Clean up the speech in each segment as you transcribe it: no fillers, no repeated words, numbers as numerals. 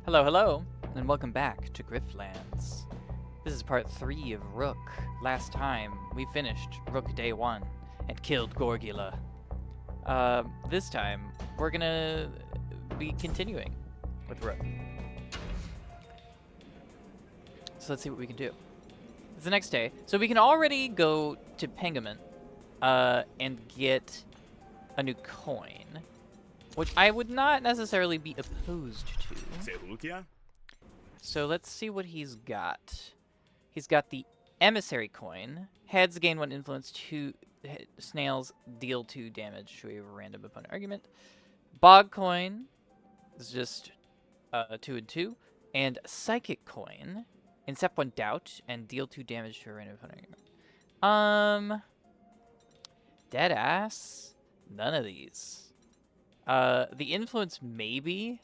Hello, hello, and welcome back to Griftlands. This is part 3 of Rook. Last time, we finished Rook Day 1 and killed Gorgula. This time, we're gonna be continuing with Rook. So let's see what we can do. It's the next day, so we can already go to Pengamon, and get a new coin, which I would not necessarily be opposed to. So let's see what he's got. He's got the Emissary coin. Heads gain 1 influence, 2 snails deal 2 damage to a random opponent argument. Bog coin is just 2 and 2. And Psychic coin, incept 1 doubt and deal 2 damage to a random opponent argument. Deadass. None of these. The influence maybe.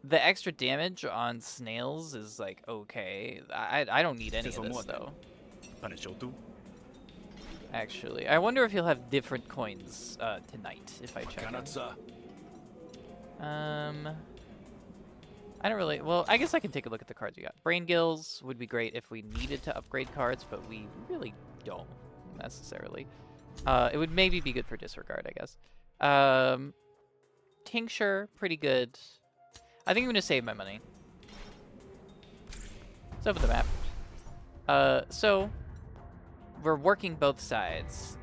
The extra damage on snails is like okay. I don't need any of this though. Actually, I wonder if he'll have different coins tonight if I check him. I don't really. Well, I guess I can take a look at the cards we got. Brain Gills would be great if we needed to upgrade cards, but we really don't necessarily. It would maybe be good for disregard, I guess. Tincture, pretty good. I think I'm going to save my money. Let's open the map. So, we're working both sides.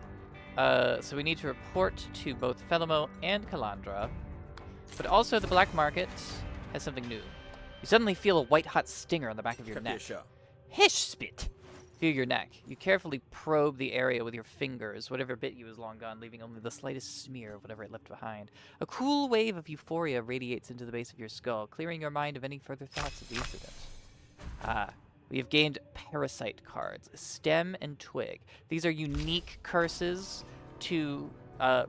So we need to report to both Felimo and Calandra. But also the black market has something new. You suddenly feel a white-hot stinger on the back of your neck. Hish spit! Feel your neck. You carefully probe the area with your fingers. Whatever bit you is long gone, leaving only the slightest smear of whatever it left behind. A cool wave of euphoria radiates into the base of your skull, clearing your mind of any further thoughts of the incident. We have gained Parasite cards, Stem and Twig. These are unique curses to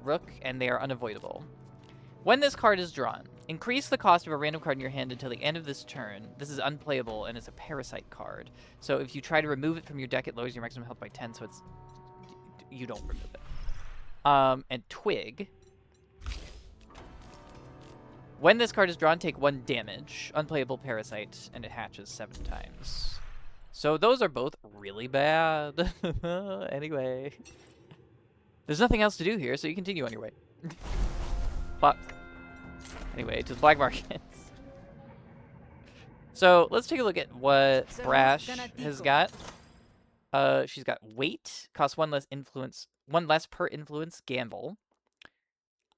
Rook, and they are unavoidable. When this card is drawn, increase the cost of a random card in your hand until the end of this turn. This is unplayable, and it's a Parasite card. So if you try to remove it from your deck, it lowers your maximum health by 10, so you don't remove it. And Twig. When this card is drawn, take 1 damage. Unplayable Parasite, and it hatches 7 times. So those are both really bad. Anyway. There's nothing else to do here, so you continue on your way. Fuck. Anyway, to the black markets. So let's take a look at what Brash has got. She's got weight, costs 1 less influence, 1 less per influence, gamble.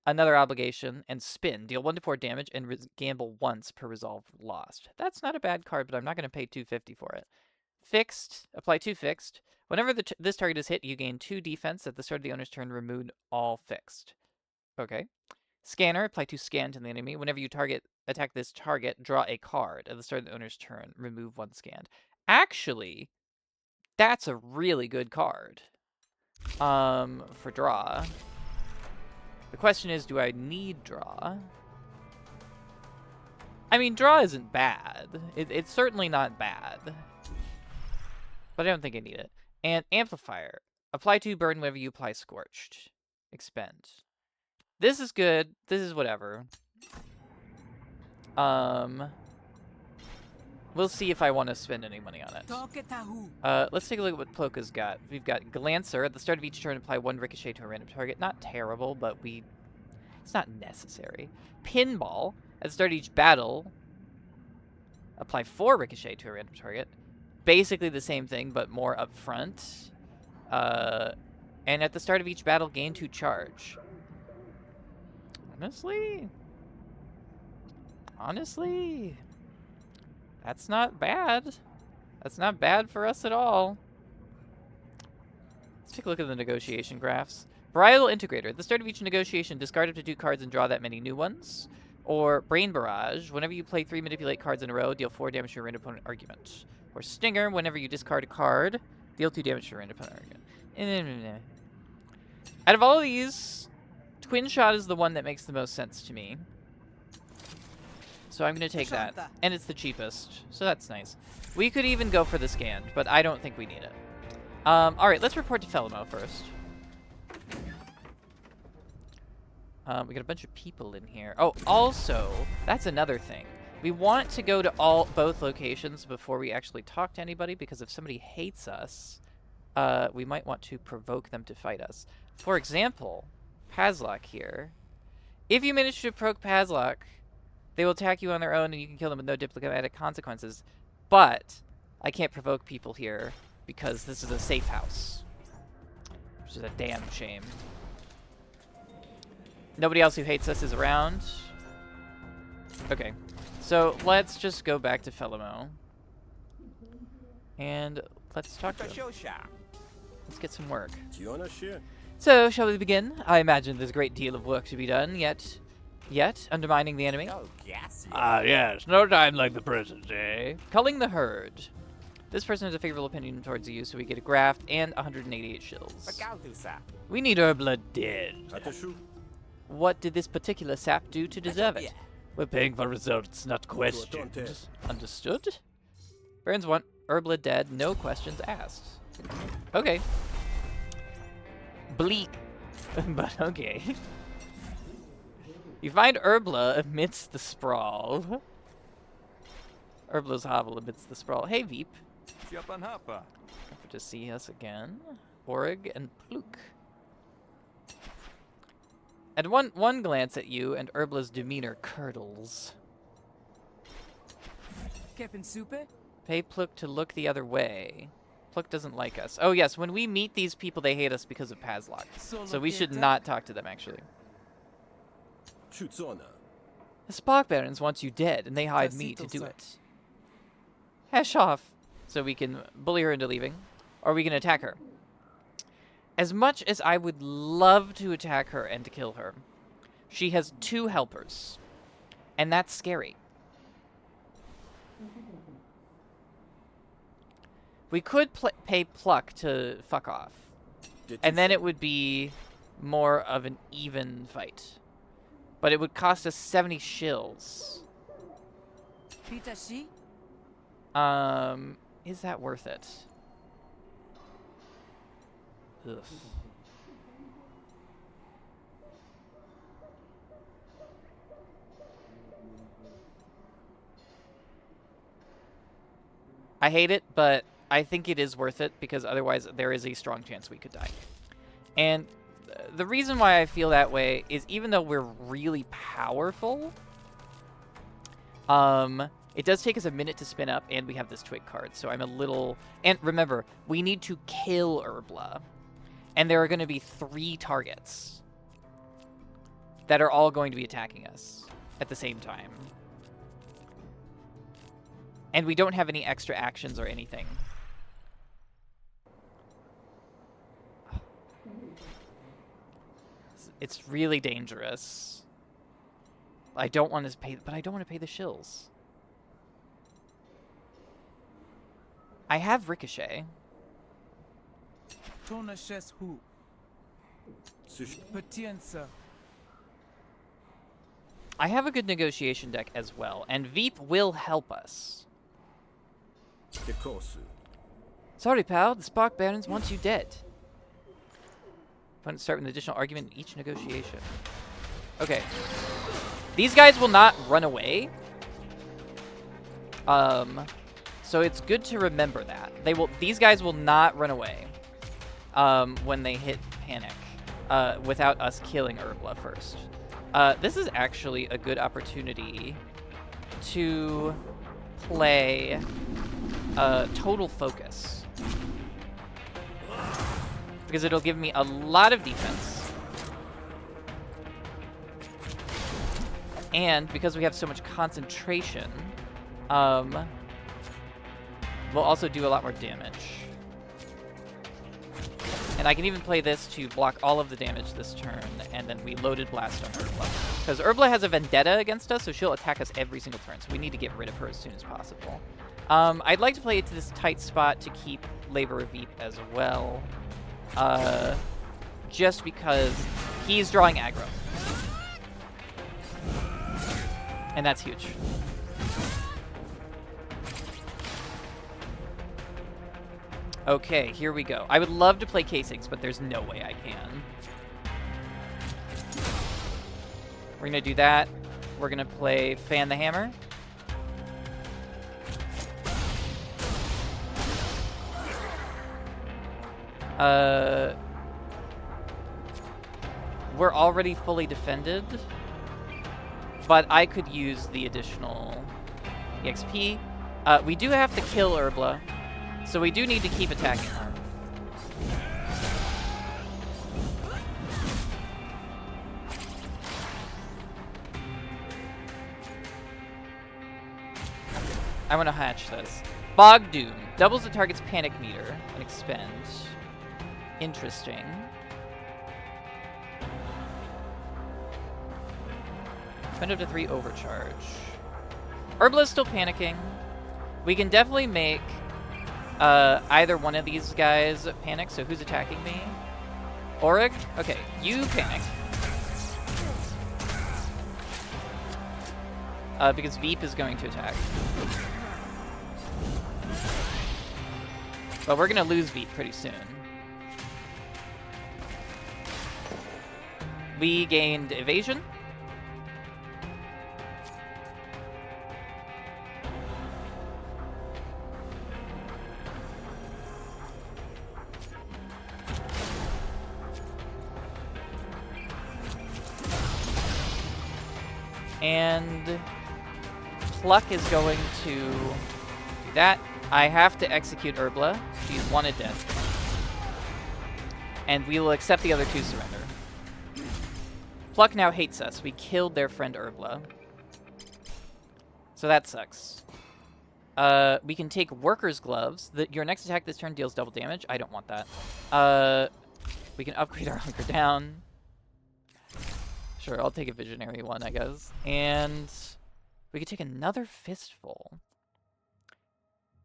Another obligation, and spin. Deal 1 to 4 damage and gamble once per resolve lost. That's not a bad card, but I'm not going to pay $250 for it. Fixed, apply 2 fixed. Whenever this target is hit, you gain 2 defense. At the start of the owner's turn, remove all fixed. Okay. Scanner, apply 2 scan to the enemy. Whenever you attack this target, draw a card. At the start of the owner's turn, remove 1 scanned. Actually, that's a really good card. For draw. The question is, do I need draw? I mean, draw isn't bad. It's certainly not bad. But I don't think I need it. And amplifier. Apply 2 burn whenever you apply scorched. Expend. This is good. This is whatever. We'll see if I want to spend any money on it. Let's take a look at what Ploka's got. We've got Glancer. At the start of each turn, apply 1 ricochet to a random target. Not terrible, but it's not necessary. Pinball. At the start of each battle, apply 4 ricochet to a random target. Basically the same thing, but more upfront. And at the start of each battle, gain 2 charge. Honestly, that's not bad. That's not bad for us at all. Let's take a look at the negotiation graphs. Varietal Integrator. At the start of each negotiation, discard up to 2 cards and draw that many new ones. Or Brain Barrage. Whenever you play 3 manipulate cards in a row, deal 4 damage to your random opponent argument. Or Stinger. Whenever you discard a card, deal 2 damage to your random opponent argument. Out of all of these, Twin Shot is the one that makes the most sense to me. So I'm going to take that. And it's the cheapest, so that's nice. We could even go for the scanned, but I don't think we need it. Alright, let's report to Felimo first. We got a bunch of people in here. Oh, also, that's another thing. We want to go to both locations before we actually talk to anybody, because if somebody hates us, we might want to provoke them to fight us. For example, Pazlok here. If you manage to provoke Pazlok, they will attack you on their own and you can kill them with no diplomatic consequences. But I can't provoke people here because this is a safe house, which is a damn shame. Nobody else who hates us is around. Okay. So let's just go back to Felimo. And let's talk to him. Let's get some work. So, shall we begin? I imagine there's a great deal of work to be done, yet undermining the enemy. Yes, no time like the present, eh? Culling the herd. This person has a favorable opinion towards you, so we get a graft and 188 shills. We need our blood dead. What did this particular sap do to deserve it? We're paying for results, not questions. Understood? Barons want Herbla dead, no questions asked. Okay. Bleak. But okay. You find Herbla amidst the sprawl. Herbla's hovel amidst the sprawl. Hey, Veep. Happy to see us again. Orig and Pluk. At one glance at you, and Herbla's demeanor curdles. Pay Pluk to look the other way. Pluk doesn't like us. Oh yes, when we meet these people, they hate us because of Pazlok. So we should not talk to them, actually. The Spark Barons want you dead, and they hired me to do it. Hash off, so we can bully her into leaving, or we can attack her. As much as I would love to attack her and to kill her, she has 2 helpers, and that's scary. We could pay Pluck to fuck off, and then it would be more of an even fight. But it would cost us 70 shills. Is that worth it? Ugh. I hate it, but I think it is worth it because otherwise there is a strong chance we could die. And the reason why I feel that way is even though we're really powerful, it does take us a minute to spin up, and we have this twig card, so I'm a little... And remember, we need to kill Herbla. And there are going to be 3 targets that are all going to be attacking us at the same time. And we don't have any extra actions or anything. It's really dangerous. I don't want to pay, but I don't want to pay the shills. I have Ricochet. I have a good negotiation deck as well, and Veep will help us. Sorry, pal. The Spark Barons want you dead. Opponents start with an additional argument in each negotiation. Okay. These guys will not run away. So it's good to remember that. These guys will not run away when they hit panic without us killing Herbla first. This is actually a good opportunity to play Total Focus. Because it'll give me a lot of defense. And because we have so much concentration, we'll also do a lot more damage. And I can even play this to block all of the damage this turn, and then we loaded blast on Herbla. Because Herbla has a vendetta against us, so she'll attack us every single turn, so we need to get rid of her as soon as possible. I'd like to play it to this tight spot to keep Labor of Veep as well. Just because he's drawing aggro. And that's huge. Okay, here we go. I would love to play K6, but there's no way I can. We're going to do that. We're going to play Fan the Hammer. We're already fully defended, but I could use the additional EXP. We do have to kill Urbla, so we do need to keep attacking her. I want to hatch this. Bog Doom. Doubles the target's panic meter and expend. Interesting. Spend up to 3 overcharge. Urbla's still panicking. We can definitely make either one of these guys panic. So who's attacking me? Auric? Okay, you panic. Because Veep is going to attack. But we're going to lose Veep pretty soon. We gained evasion. And Pluck is going to do that. I have to execute Urbla. She's wanted dead. And we will accept the other 2 surrender. Pluck now hates us. We killed their friend Urbla. So that sucks. We can take Worker's Gloves. Your next attack this turn deals double damage. I don't want that. We can upgrade our Hunker Down. Sure, I'll take a Visionary one, I guess. And we could take another Fistful.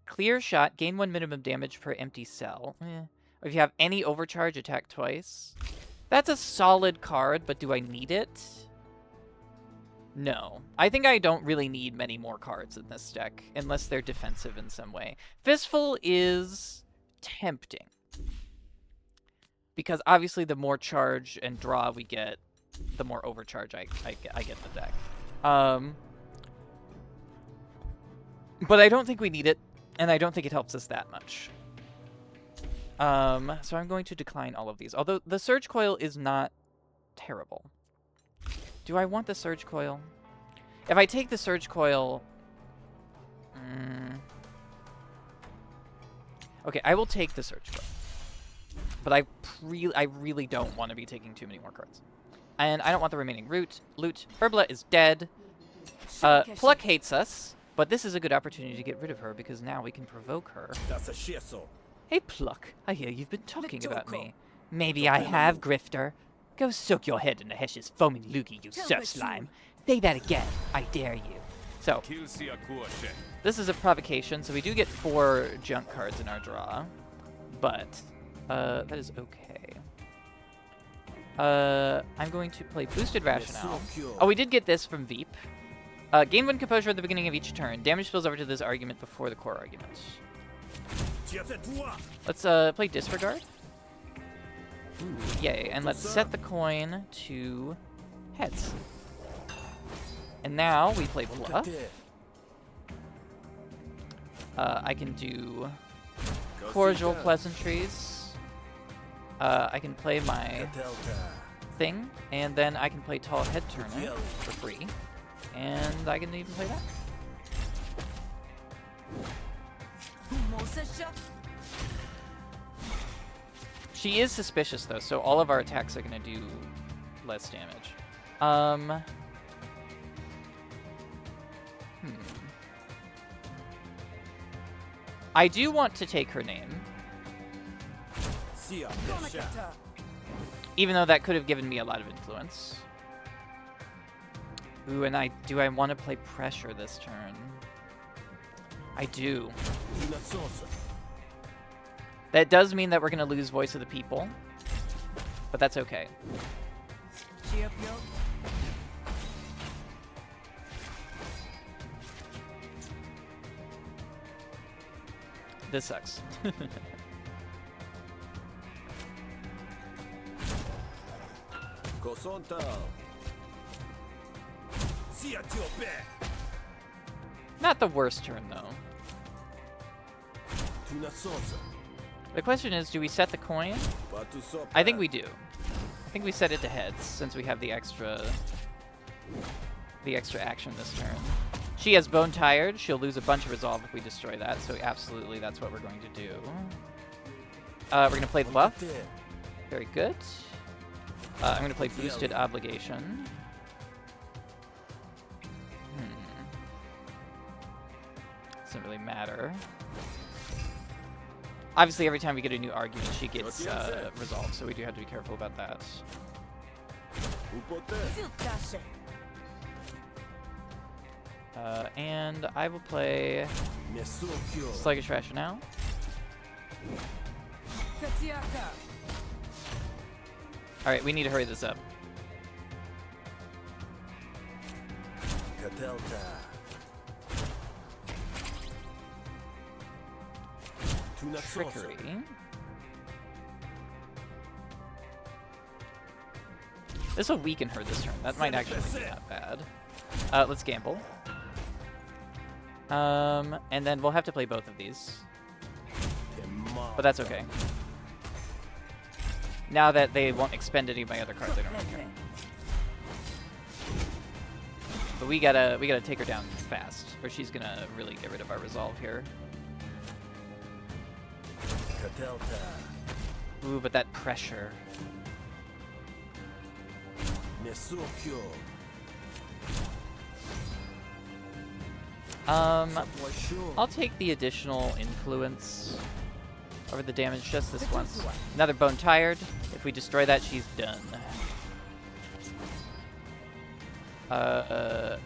Clear Shot, gain 1 minimum damage per empty cell. Or if you have any overcharge, attack twice. That's a solid card, but do I need it? No. I think I don't really need many more cards in this deck, unless they're defensive in some way. Fistful is tempting. Because obviously the more charge and draw we get, the more overcharge I get in the deck. But I don't think we need it, and I don't think it helps us that much. So I'm going to decline all of these. Although the Surge Coil is not terrible. Do I want the Surge Coil? If I take the Surge Coil... Okay, I will take the Surge Coil. But I really don't want to be taking too many more cards. And I don't want the remaining loot. Urbla is dead. Pluck hates us, but this is a good opportunity to get rid of her because now we can provoke her. Hey, Pluck, I hear you've been talking about me. Maybe I have, Grifter. Go soak your head in the Hesh's foaming loogie, you surf slime. Say that again, I dare you. So, this is a provocation, so we do get 4 junk cards in our draw. But, that is okay. I'm going to play Boosted Rationale. Oh, we did get this from Veep. Gain 1 composure at the beginning of each turn. Damage spills over to this argument before the core argument. Let's play Disregard. Ooh, yay. And let's set the coin to heads. And now we play Bluff. I can do Cordial Pleasantries. I can play my thing, and then I can play Tall Head Turner for free. And I can even play that. She is suspicious, though, so all of our attacks are going to do less damage. I do want to take her name. Even though that could have given me a lot of influence. Ooh, and do I want to play Pressure this turn? I do. That does mean that we're going to lose Voice of the People. But that's okay. This sucks. Not the worst turn, though. The question is, do we set the coin? I think we do. I think we set it to heads since we have the extra action this turn. She has Bone Tired. She'll lose a bunch of resolve if we destroy that, so absolutely that's what we're going to do. We're going to play the buff. Very good. I'm going to play Boosted Obligation. Doesn't really matter. Obviously, every time we get a new argument, she gets resolved, so we do have to be careful about that. And I will play Sluggish Rationale. Alright, we need to hurry this up. Trickery. This will weaken her this turn. That might actually be not bad. Let's gamble. And then we'll have to play both of these. But that's okay. Now that they won't expend any of my other cards, I don't really care. But we gotta take her down fast, or she's gonna really get rid of our resolve here. Ooh, but that pressure. I'll take the additional influence over the damage just this once. Another Bone Tired. If we destroy that, she's done.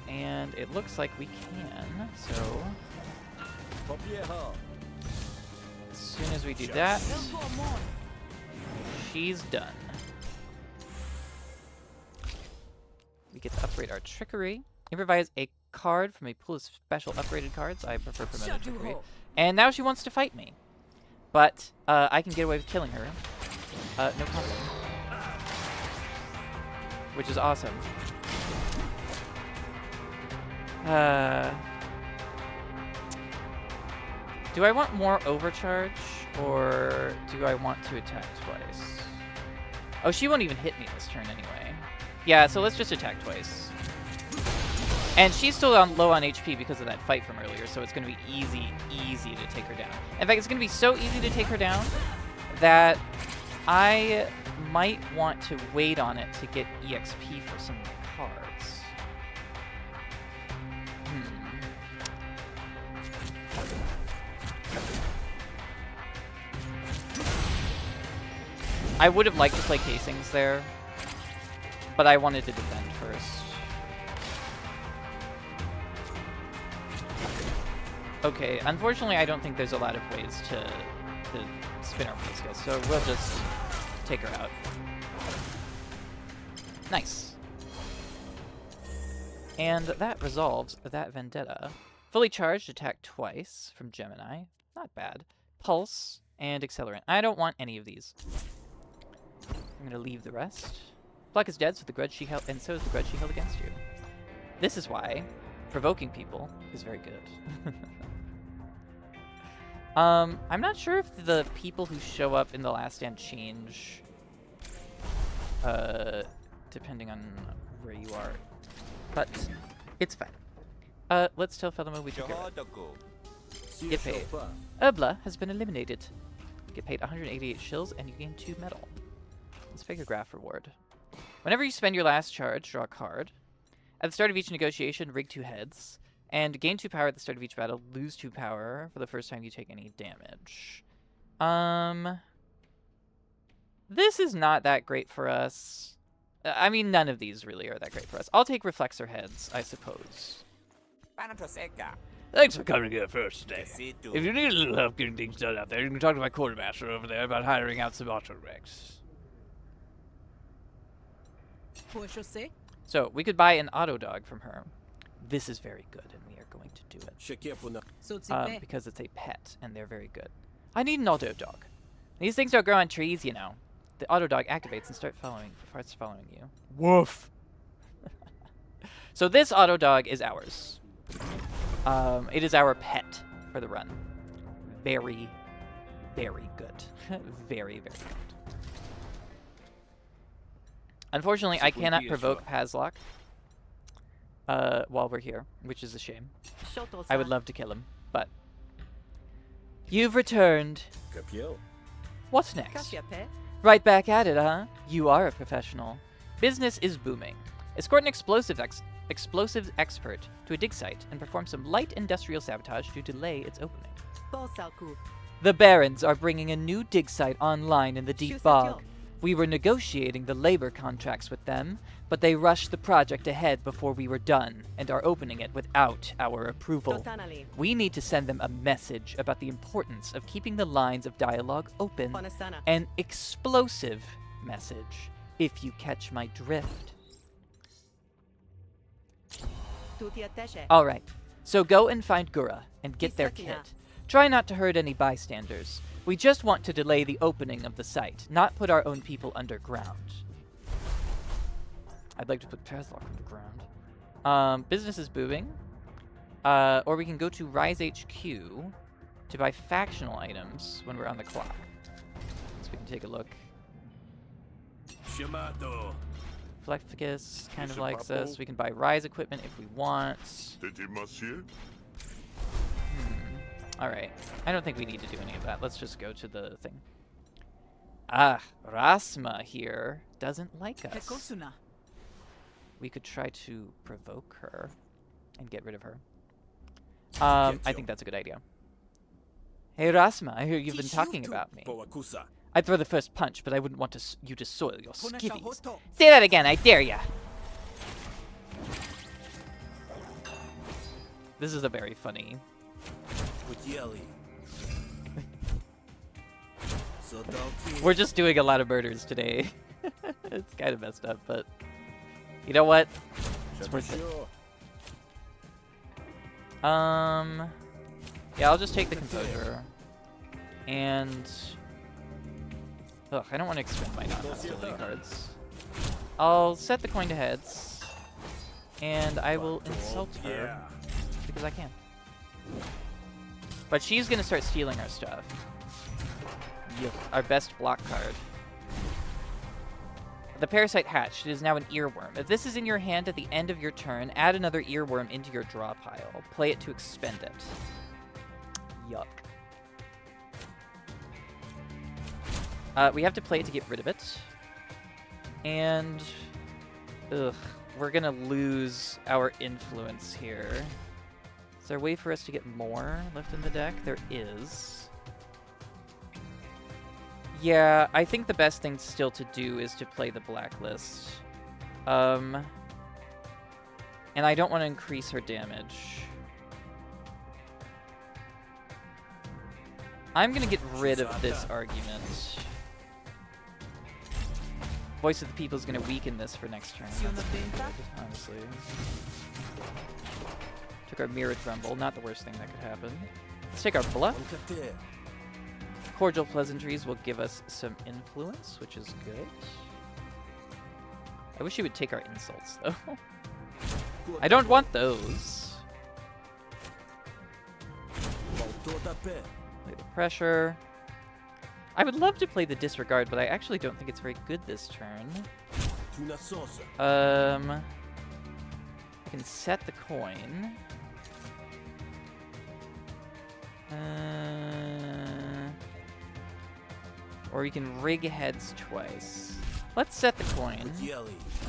And it looks like we can, so... As soon as we do that, she's done. We get to upgrade our Trickery. Improvise a card from a pool of special upgraded cards. I prefer Promoted Trickery. And now she wants to fight me. But I can get away with killing her. No problem. Which is awesome. Do I want more overcharge, or do I want to attack twice? Oh, she won't even hit me this turn anyway. Yeah, so let's just attack twice. And she's still low on HP because of that fight from earlier, so it's going to be easy to take her down. In fact, it's going to be so easy to take her down that I might want to wait on it to get EXP for some of the cards. I would have liked to play Casings there, but I wanted to defend first. Okay, unfortunately I don't think there's a lot of ways to spin our play skills, so we'll just take her out. Nice. And that resolves that Vendetta. Fully charged, attack twice from Gemini. Not bad. Pulse and Accelerant. I don't want any of these. I'm gonna leave the rest. Black is dead, so the grudge she held, and so is the grudge she held against you. This is why provoking people is very good. I'm not sure if the people who show up in the Last Stand change, depending on where you are, but it's fine. Let's tell Fellow we took care of it. Get paid. Urbla has been eliminated. Get paid 188 shills, and you gain 2 metal. Let's pick a graph reward. Whenever you spend your last charge, draw a card. At the start of each negotiation, rig 2 heads. And gain 2 power at the start of each battle, lose 2 power for the first time you take any damage. This is not that great for us. I mean, none of these really are that great for us. I'll take Reflexor heads, I suppose. Thanks for coming here first today. If you need a little help getting things done out there, you can talk to my quartermaster over there about hiring out some auto-recs. So, we could buy an auto dog from her. This is very good, and we are going to do it. Because it's a pet, and they're very good. I need an auto dog. These things don't grow on trees, you know. The auto dog activates and starts following you. Woof! So this auto dog is ours. It is our pet for the run. Very, very good. Very, very good. Unfortunately, I cannot provoke Pazlock while we're here, which is a shame. I would love to kill him, but... You've returned. What's next? Right back at it, huh? You are a professional. Business is booming. Escort an explosives expert to a dig site and perform some light industrial sabotage to delay its opening. The Barons are bringing a new dig site online in the deep bog. We were negotiating the labor contracts with them, but they rushed the project ahead before we were done and are opening it without our approval. We need to send them a message about the importance of keeping the lines of dialogue open. An explosive message, if you catch my drift. Alright, so go and find Gura and get their kit. Try not to hurt any bystanders. We just want to delay the opening of the site, not put our own people underground. I'd like to put Pazlock underground. Business is booming. Or we can go to Rise HQ to buy factional items when we're on the clock. So we can take a look. Flecticus kind of likes us. We can buy Rise equipment if we want. Alright. I don't think we need to do any of that. Let's just go to the thing. Ah, Rasma here doesn't like us. We could try to provoke her and get rid of her. I think that's a good idea. Hey Rasma, I hear you've been talking about me. I'd throw the first punch, but I wouldn't want you to soil your skivvies. Say that again, I dare ya! This is a very funny... We're just doing a lot of murders today. It's kind of messed up, but... You know what? It's worth it. Yeah, I'll just take the composure. And... Ugh, I don't want to expend my non-hostility cards. I'll set the coin to heads. And I will insult her. Because I can. But she's going to start stealing our stuff. Yuck, our best block card. The Parasite hatched. It is now an earworm. If this is in your hand at the end of your turn, add another earworm into your draw pile. Play it to expend it. Yuck. We have to play it to get rid of it. And... Ugh. We're gonna lose our influence here. Is there a way for us to get more left in the deck? There is. Yeah, I think the best thing still to do is to play the blacklist. And I don't want to increase her damage. I'm gonna get rid of this argument. Voice of the People is going to weaken this for next turn. Honestly. Took our Mirror Tremble. Not the worst thing that could happen. Let's take our Bluff. Cordial Pleasantries will give us some influence, which is good. I wish he would take our insults, though. I don't want those. Play the pressure. I would love to play the Disregard, but I actually don't think it's very good this turn. I can set the coin. Or we can rig heads twice. Let's set the coin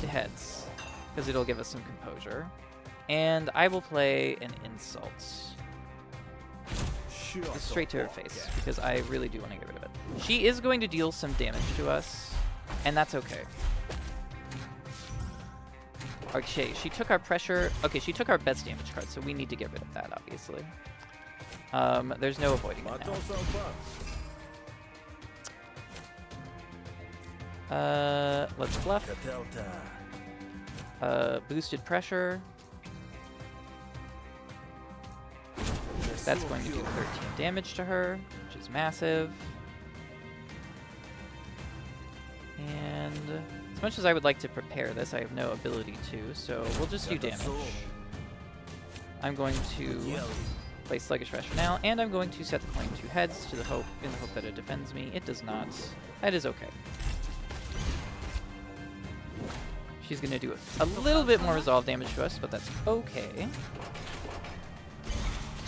to heads, because it'll give us some composure. And I will play an insult. Just straight to her face, because I really do want to get rid of it. She is going to deal some damage to us, and that's okay. Okay, she took our pressure. Okay, she took our best damage card, so we need to get rid of that, obviously. There's no avoiding it now. Let's bluff. Boosted pressure. That's going to do 13 damage to her, which is massive. And as much as I would like to prepare this, I have no ability to, so we'll just do damage. I'm going to Play Sluggish Rationale, and I'm going to set the coin to heads in the hope that it defends me. It does not. That is okay. She's going to do a little bit more resolve damage to us, but that's okay.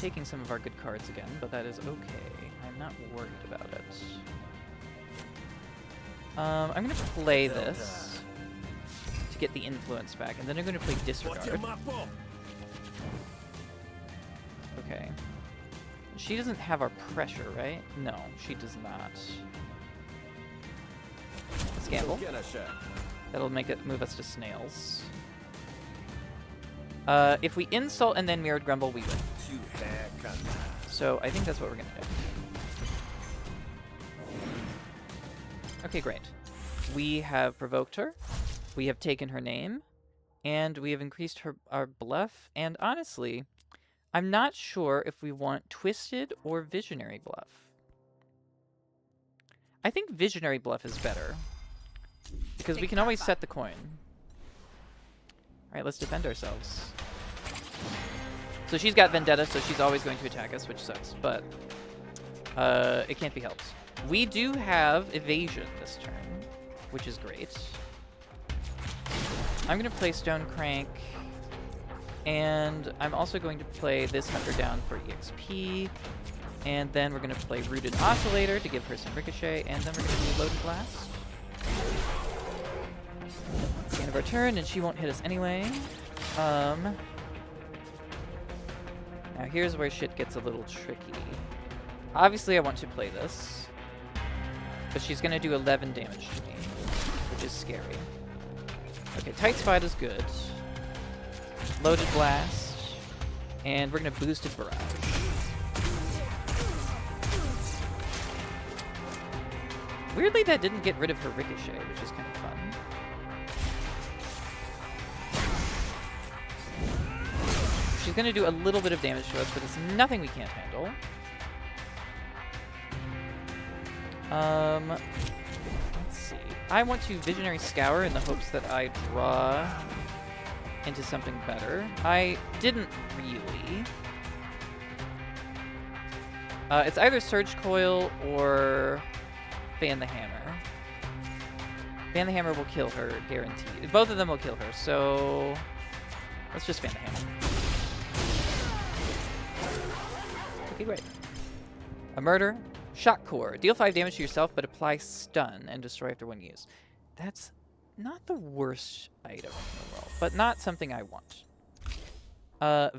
Taking some of our good cards again, but that is okay. I'm not worried about it. I'm going to play this to get the influence back, and then I'm going to play Disregard. Okay. She doesn't have our pressure, right? No, she does not. Let's gamble. That'll make it move us to snails. If we insult and then mirrored grumble, we win. So I think that's what we're gonna do. Okay, great. We have provoked her. We have taken her name, and we have increased our bluff. And honestly, I'm not sure if we want Twisted or Visionary Bluff. I think Visionary Bluff is better, because we can always set the coin. Alright, let's defend ourselves. So she's got Vendetta, so she's always going to attack us, which sucks, but it can't be helped. We do have Evasion this turn, which is great. I'm going to play Stone Crank, and I'm also going to play this Hunter down for EXP, and then we're going to play Rooted Oscillator to give her some Ricochet, and then we're going to do Loaded Blast. It's the end of our turn, and she won't hit us anyway. Now here's where shit gets a little tricky. Obviously I want to play this, but she's going to do 11 damage to me, which is scary. Okay, Tight Spot is good. Loaded Blast, and we're going to Boosted Barrage. Weirdly, that didn't get rid of her Ricochet, which is kind of fun. She's going to do a little bit of damage to us, but it's nothing we can't handle. Let's see. I want to Visionary Scour in the hopes that I draw into something better. I didn't really. It's either Surge Coil or Fan the Hammer. Fan the Hammer will kill her, guaranteed. Both of them will kill her, so let's just Fan the Hammer. Okay, great. A Murder. Shock Core. Deal 5 damage to yourself, but apply stun and destroy after one use. That's not the worst item in the world, but not something I want.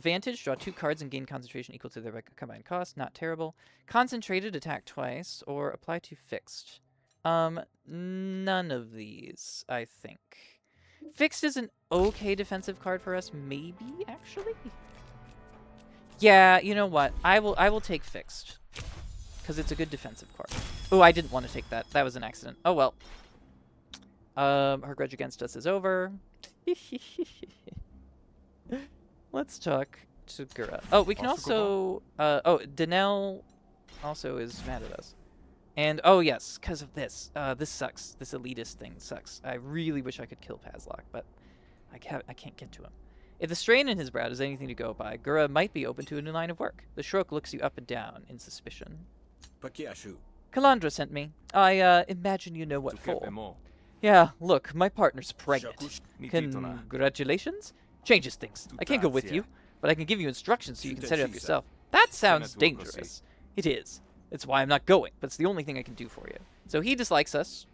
Vantage. Draw 2 cards and gain concentration equal to their combined cost. Not terrible. Concentrated. Attack twice, or apply to Fixed. None of these, I think. Fixed is an okay defensive card for us, maybe, actually? Yeah, you know what? I will take Fixed, because it's a good defensive card. Oh, I didn't want to take that. That was an accident. Oh, well. Her grudge against us is over. Let's talk to Gura. Oh, we can also... oh, Danelle also is mad at us. And, oh, yes, because of this. This sucks. This elitist thing sucks. I really wish I could kill Pazlock, but I can't get to him. If the strain in his brow is anything to go by, Gura might be open to a new line of work. The Shroak looks you up and down in suspicion. Kalandra sent me. I imagine you know what for. Yeah, look, my partner's pregnant. Congratulations? Changes things. I can't go with you, but I can give you instructions so you can set it up yourself. That sounds dangerous. It is. It's why I'm not going, but it's the only thing I can do for you. So he dislikes us,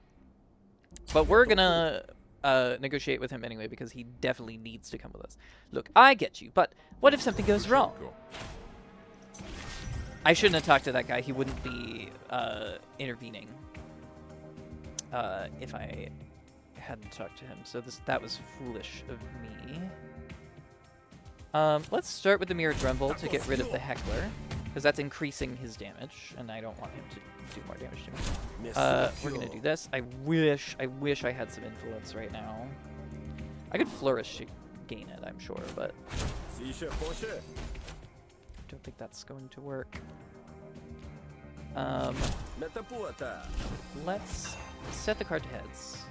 but we're gonna negotiate with him anyway because he definitely needs to come with us. Look, I get you, but what if something goes wrong? I shouldn't have talked to that guy. He wouldn't be intervening if I hadn't talked to him. So that was foolish of me. Let's start with the Mirrored Grumble to get rid of the Heckler, because that's increasing his damage, and I don't want him to do more damage to me. We're gonna do this. I wish I had some influence right now. I could Flourish to gain it, I'm sure, but don't think that's going to work. Let's set the card to heads.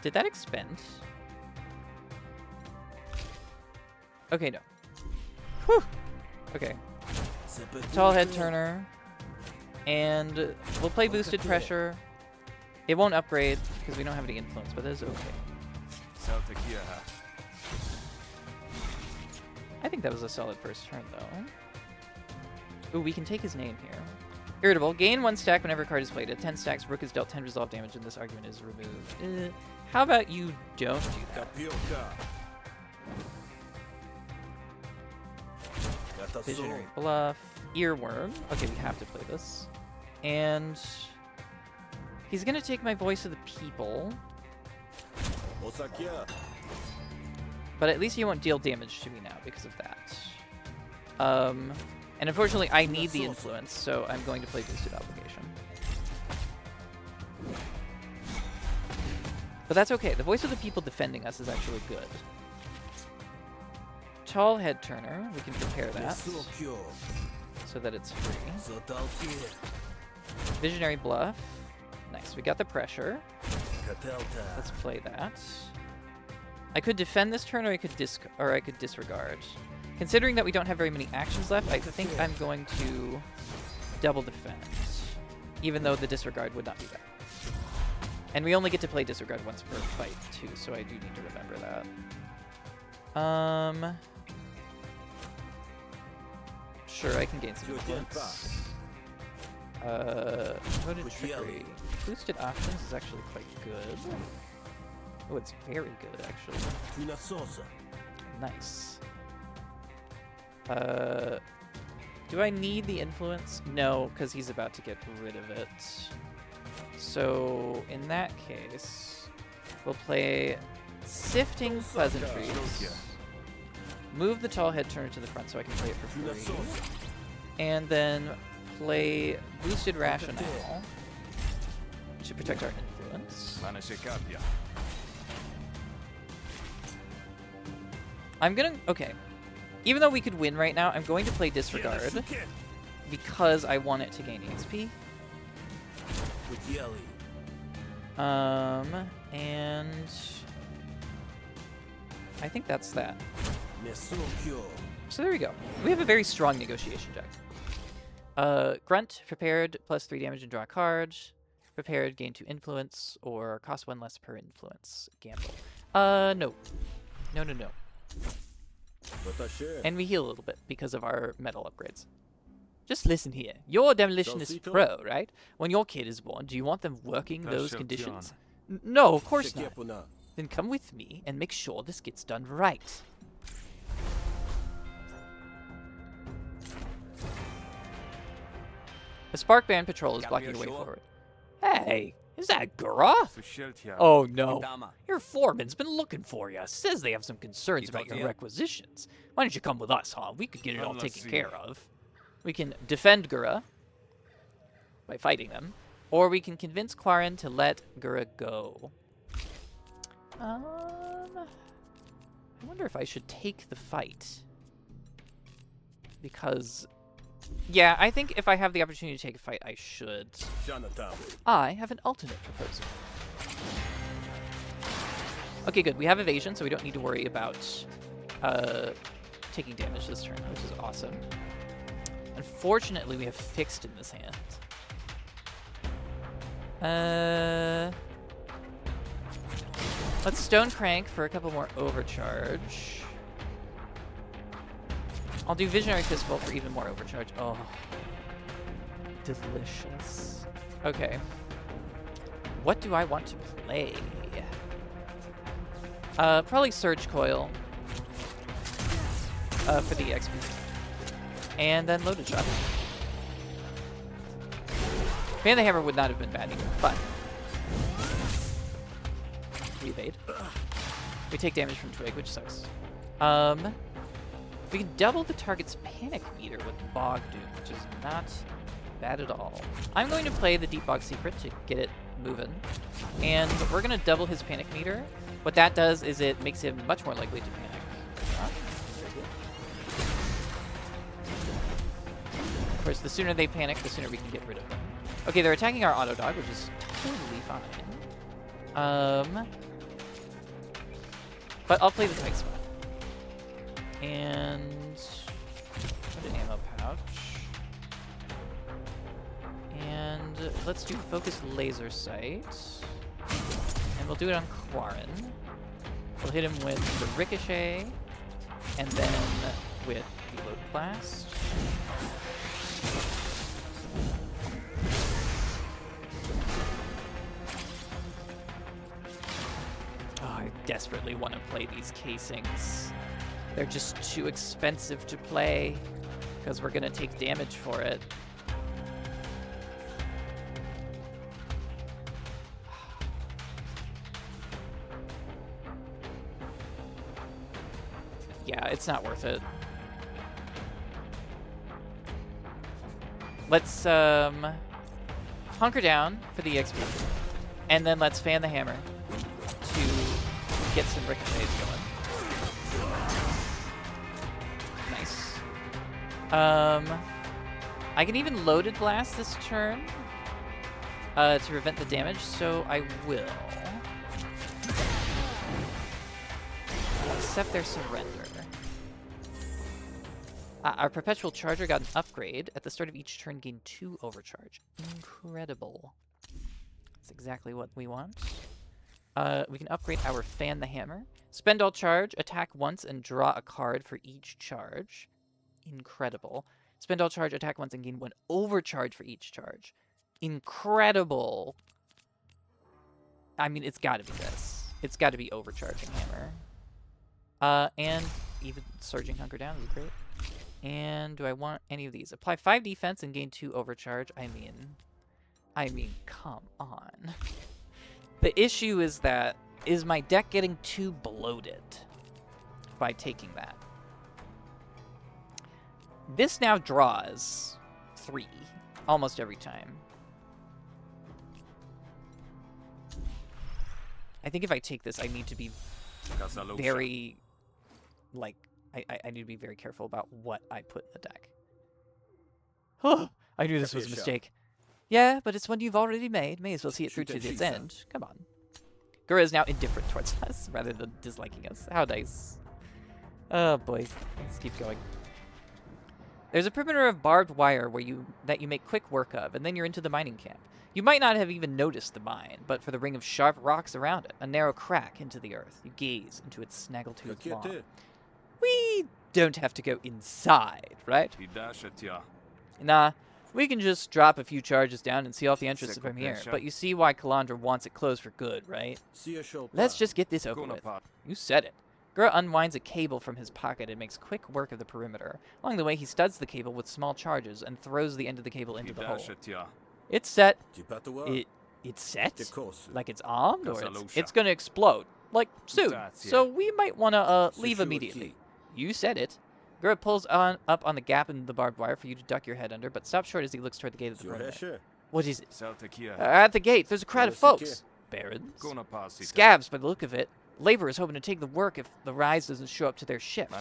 Did that expend? Okay, no. Whew. Okay. Tall head turner. And we'll play boosted pressure. It won't upgrade because we don't have any influence, but that is okay. I think that was a solid first turn, though. Ooh, we can take his name here. Irritable. Gain 1 stack whenever a card is played. At 10 stacks, Rook is dealt 10 resolve damage, and this argument is removed. How about you don't do that? Visionary Bluff. Earworm. Okay, we have to play this. And he's going to take my Voice of the People. But at least he won't deal damage to me now because of that. And unfortunately, I need the influence, so I'm going to play Boosted Obligation. But that's okay. The Voice of the People defending us is actually good. Tall Head Turner. We can prepare that so that it's free. Visionary Bluff. Nice. We got the pressure. Let's play that. I could defend this turn, or I could disregard. Considering that we don't have very many actions left, I think I'm going to double defend, even though the disregard would not be bad. And we only get to play disregard once per fight too, so I do need to remember that. Sure, I can gain some influence. Loaded trickery. Boosted options is actually quite good. Oh, it's very good, actually. Nice. Do I need the influence? No, because he's about to get rid of it. So, in that case, we'll play Sifting Pleasantries. Move the Tall Head Turner to the front so I can play it for free. And then play Boosted Rationale to protect our influence. I'm gonna... Okay. Even though we could win right now, I'm going to play Disregard because I want it to gain EXP. And I think that's that. So there we go. We have a very strong negotiation deck. Grunt, prepared, plus 3 damage and draw a card. Prepared, gain 2 influence, or cost 1 less per influence. Gamble. No. No. And we heal a little bit because of our metal upgrades. Just listen here. You're a demolitionist pro, right? When your kid is born, do you want them working those conditions? No, of course not. Then come with me and make sure this gets done right. The Spark Band Patrol is blocking your way forward. Hey, is that Gura? Oh no, your foreman's been looking for you. Says they have some concerns about your requisitions. Why don't you come with us, huh? We could get it all taken care of. We can defend Gura by fighting them, or we can convince Quarren to let Gura go. I wonder if I should take the fight. Because... yeah, I think if I have the opportunity to take a fight, I should. I have an alternate proposal. Okay, good. We have evasion, so we don't need to worry about taking damage this turn, which is awesome. Unfortunately, we have fixed in this hand. Let's Stone Crank for a couple more overcharge. I'll do Visionary Fistful for even more overcharge. Oh, delicious. Okay. What do I want to play? Probably Surge Coil for the XP. And then Loaded Shot. Fan the Hammer would not have been bad either, but we evade. We take damage from Twig, which sucks. We can double the target's panic meter with Bog Doom, which is not bad at all. I'm going to play the Deep Bog Secret to get it moving. And we're going to double his panic meter. What that does is it makes him much more likely to panic. Of course, the sooner they panic, the sooner we can get rid of them. Okay, they're attacking our Auto Dog, which is totally fine. But I'll play the Tight Spot. And what ammo let's do focused laser sight. And we'll do it on Quarren. We'll hit him with the ricochet, and then with the load blast. Oh, I desperately want to play these casings. They're just too expensive to play, because we're going to take damage for it. Yeah, it's not worth it. Let's hunker down for the XP, and then let's fan the hammer to get some ricochets going. Nice. I can even loaded blast this turn to prevent the damage, so I will accept their surrender. Our perpetual charger got an upgrade. At the start of each turn, gain 2 overcharge. Incredible. That's exactly what we want. We can upgrade our fan the hammer. Spend all charge, attack once, and draw a card for each charge. Incredible. Spend all charge, attack once, and gain 1 overcharge for each charge. Incredible. I mean, it's got to be this. It's got to be overcharging hammer. And even surging hunker down is great. And do I want any of these? Apply 5 defense and gain 2 overcharge. I mean, come on. The issue is that, is my deck getting too bloated by taking that? This now draws 3 almost every time. I think if I take this, I need to be very, like, I need to be very careful about what I put in the deck. Oh, I knew this was a mistake. Yeah, but it's one you've already made. May as well see it through to its end. Come on. Gura is now indifferent towards us rather than disliking us. How nice. Oh boy. Let's keep going. There's a perimeter of barbed wire that you make quick work of, and then you're into the mining camp. You might not have even noticed the mine, but for the ring of sharp rocks around it, a narrow crack into the earth. You gaze into its snaggletooth maw. We don't have to go inside, right? Nah, we can just drop a few charges down and see off the entrance from here. But you see why Calandra wants it closed for good, right? Let's just get this over with. You said it. Gura unwinds a cable from his pocket and makes quick work of the perimeter. Along the way, he studs the cable with small charges and throws the end of the cable into the hole. It's set. It's set? Like it's armed? Or it's going to explode. Like, soon. So we might want to leave immediately. You said it. Gura pulls up on the gap in the barbed wire for you to duck your head under, but stops short as he looks toward the gate of the perimeter. What is it? At the gate, there's a crowd of folks. Barons. Scabs, by the look of it. Labor is hoping to take the work if the rise doesn't show up to their shift.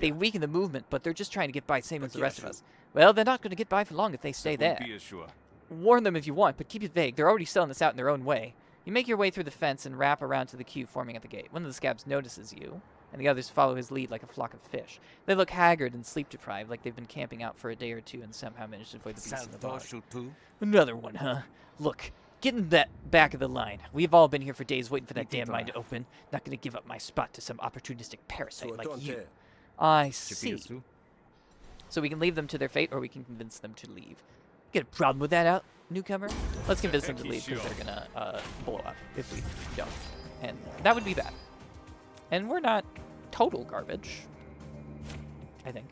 They weaken the movement, but they're just trying to get by same as the rest of us. Well, they're not going to get by for long if they stay there. Warn them if you want, but keep it vague. They're already selling this out in their own way. You make your way through the fence and wrap around to the queue forming at the gate. One of the scabs notices you, and the others follow his lead like a flock of fish. They look haggard and sleep-deprived, like they've been camping out for a day or two and somehow managed to avoid the beasts in the bog. Another one, huh? Look, get in that back of the line. We've all been here for days waiting for that damn mine to open. Not going to give up my spot to some opportunistic parasite like you. I see. So we can leave them to their fate, or we can convince them to leave. Get a problem with that, newcomer? Let's convince them to leave, because they're going to blow up if we don't. And that would be bad. And we're not total garbage, I think.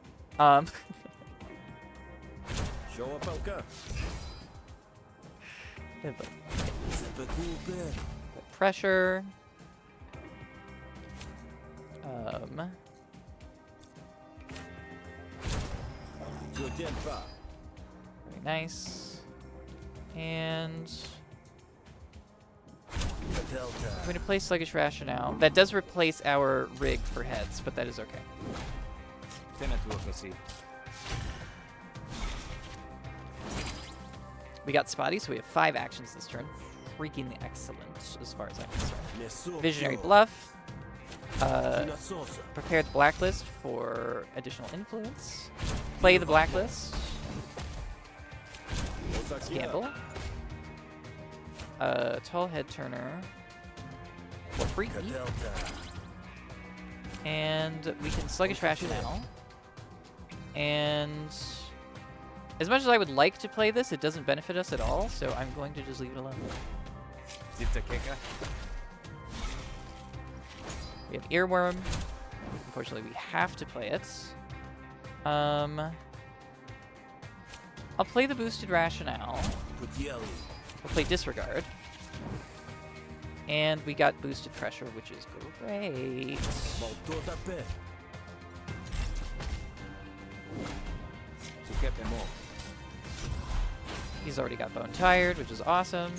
Pressure. Very nice. And I'm going to play Sluggish Rationale. That does replace our rig for heads, but that is okay. We got Spotty, so we have 5 actions this turn. Freaking excellent, as far as I'm concerned. Visionary Bluff. Prepare the Blacklist for additional influence. Play the Blacklist. Gamble. Tall Head Turner. For free. And we can Sluggish Rationale. And as much as I would like to play this, it doesn't benefit us at all, so I'm going to just leave it alone. We have Earworm. Unfortunately, we have to play it. I'll play the boosted Rationale. We'll play Disregard. And we got boosted Pressure, which is great. He's already got Bone Tired, which is awesome.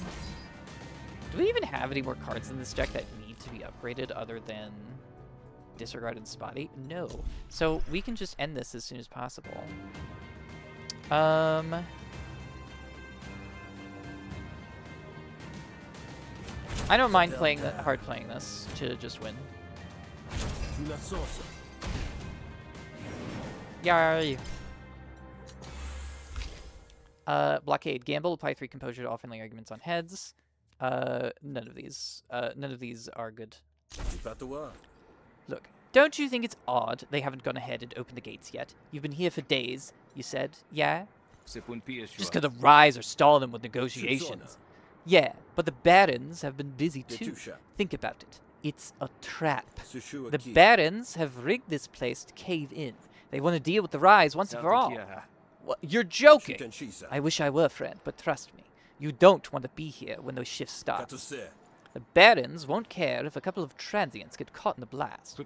Do we even have any more cards in this deck that need to be upgraded other than Disregard and Spotty? No. So we can just end this as soon as possible. I don't mind hard playing this to just win. Yay! Blockade. Gamble. Apply 3 Composure to all friendly arguments on heads. None of these are good. Look, don't you think it's odd they haven't gone ahead and opened the gates yet? You've been here for days, you said, yeah? Just because the Rise are stalling with negotiations. Yeah, but the Barons have been busy too. Think about it. It's a trap. The Barons have rigged this place to cave in. They want to deal with the Rise once and for all. What? You're joking! I wish I were, friend, but trust me. You don't want to be here when those shifts start. The Barons won't care if a couple of transients get caught in the blast.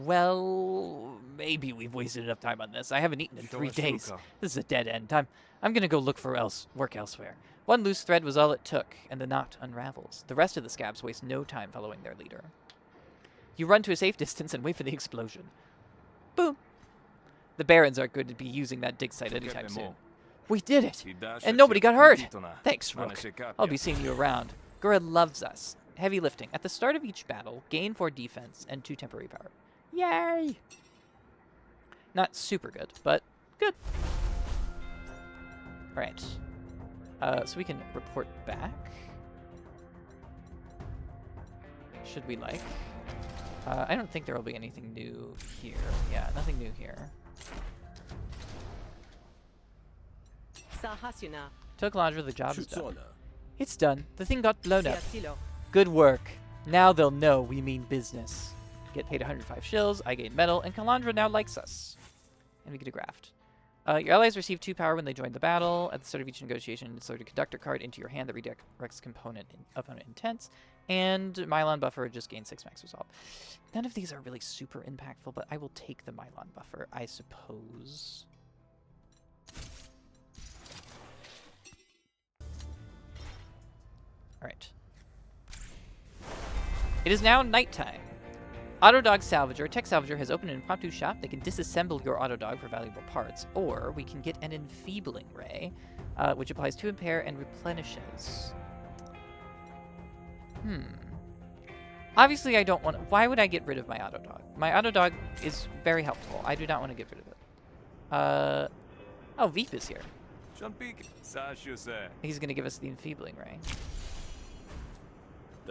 Well, maybe we've wasted enough time on this. I haven't eaten in 3 days. This is a dead end. I'm gonna go look for work elsewhere. One loose thread was all it took, and the knot unravels. The rest of the scabs waste no time following their leader. You run to a safe distance and wait for the explosion. Boom! The Barons aren't going to be using that dig site anytime soon. We did it! And nobody got hurt! Thanks, Rook. I'll be seeing you around. Gura loves us. Heavy lifting. At the start of each battle, gain 4 defense and 2 temporary power. Yay! Not super good, but good. Alright. So we can report back. Should we like? I don't think there will be anything new here. Yeah, nothing new here. Tell Calandra the job is done. It's done. The thing got blown up. Good work. Now they'll know we mean business. Get paid 105 shills, I gain metal, and Calandra now likes us. And we get a graft. Your allies receive 2 power when they join the battle. At the start of each negotiation, insert a conductor card into your hand that redirects opponent intents. And Mylon Buffer just gains 6 max resolve. None of these are really super impactful, but I will take the Mylon Buffer, I suppose. Alright. It is now nighttime. Autodog Salvager. Tech Salvager has opened an impromptu shop. They can disassemble your Autodog for valuable parts. Or we can get an Enfeebling Ray, which applies to impair and replenishes. Obviously, I don't want... Why would I get rid of my Autodog? My Autodog is very helpful. I do not want to get rid of it. Oh, Veep is here. He's going to give us the Enfeebling Ray.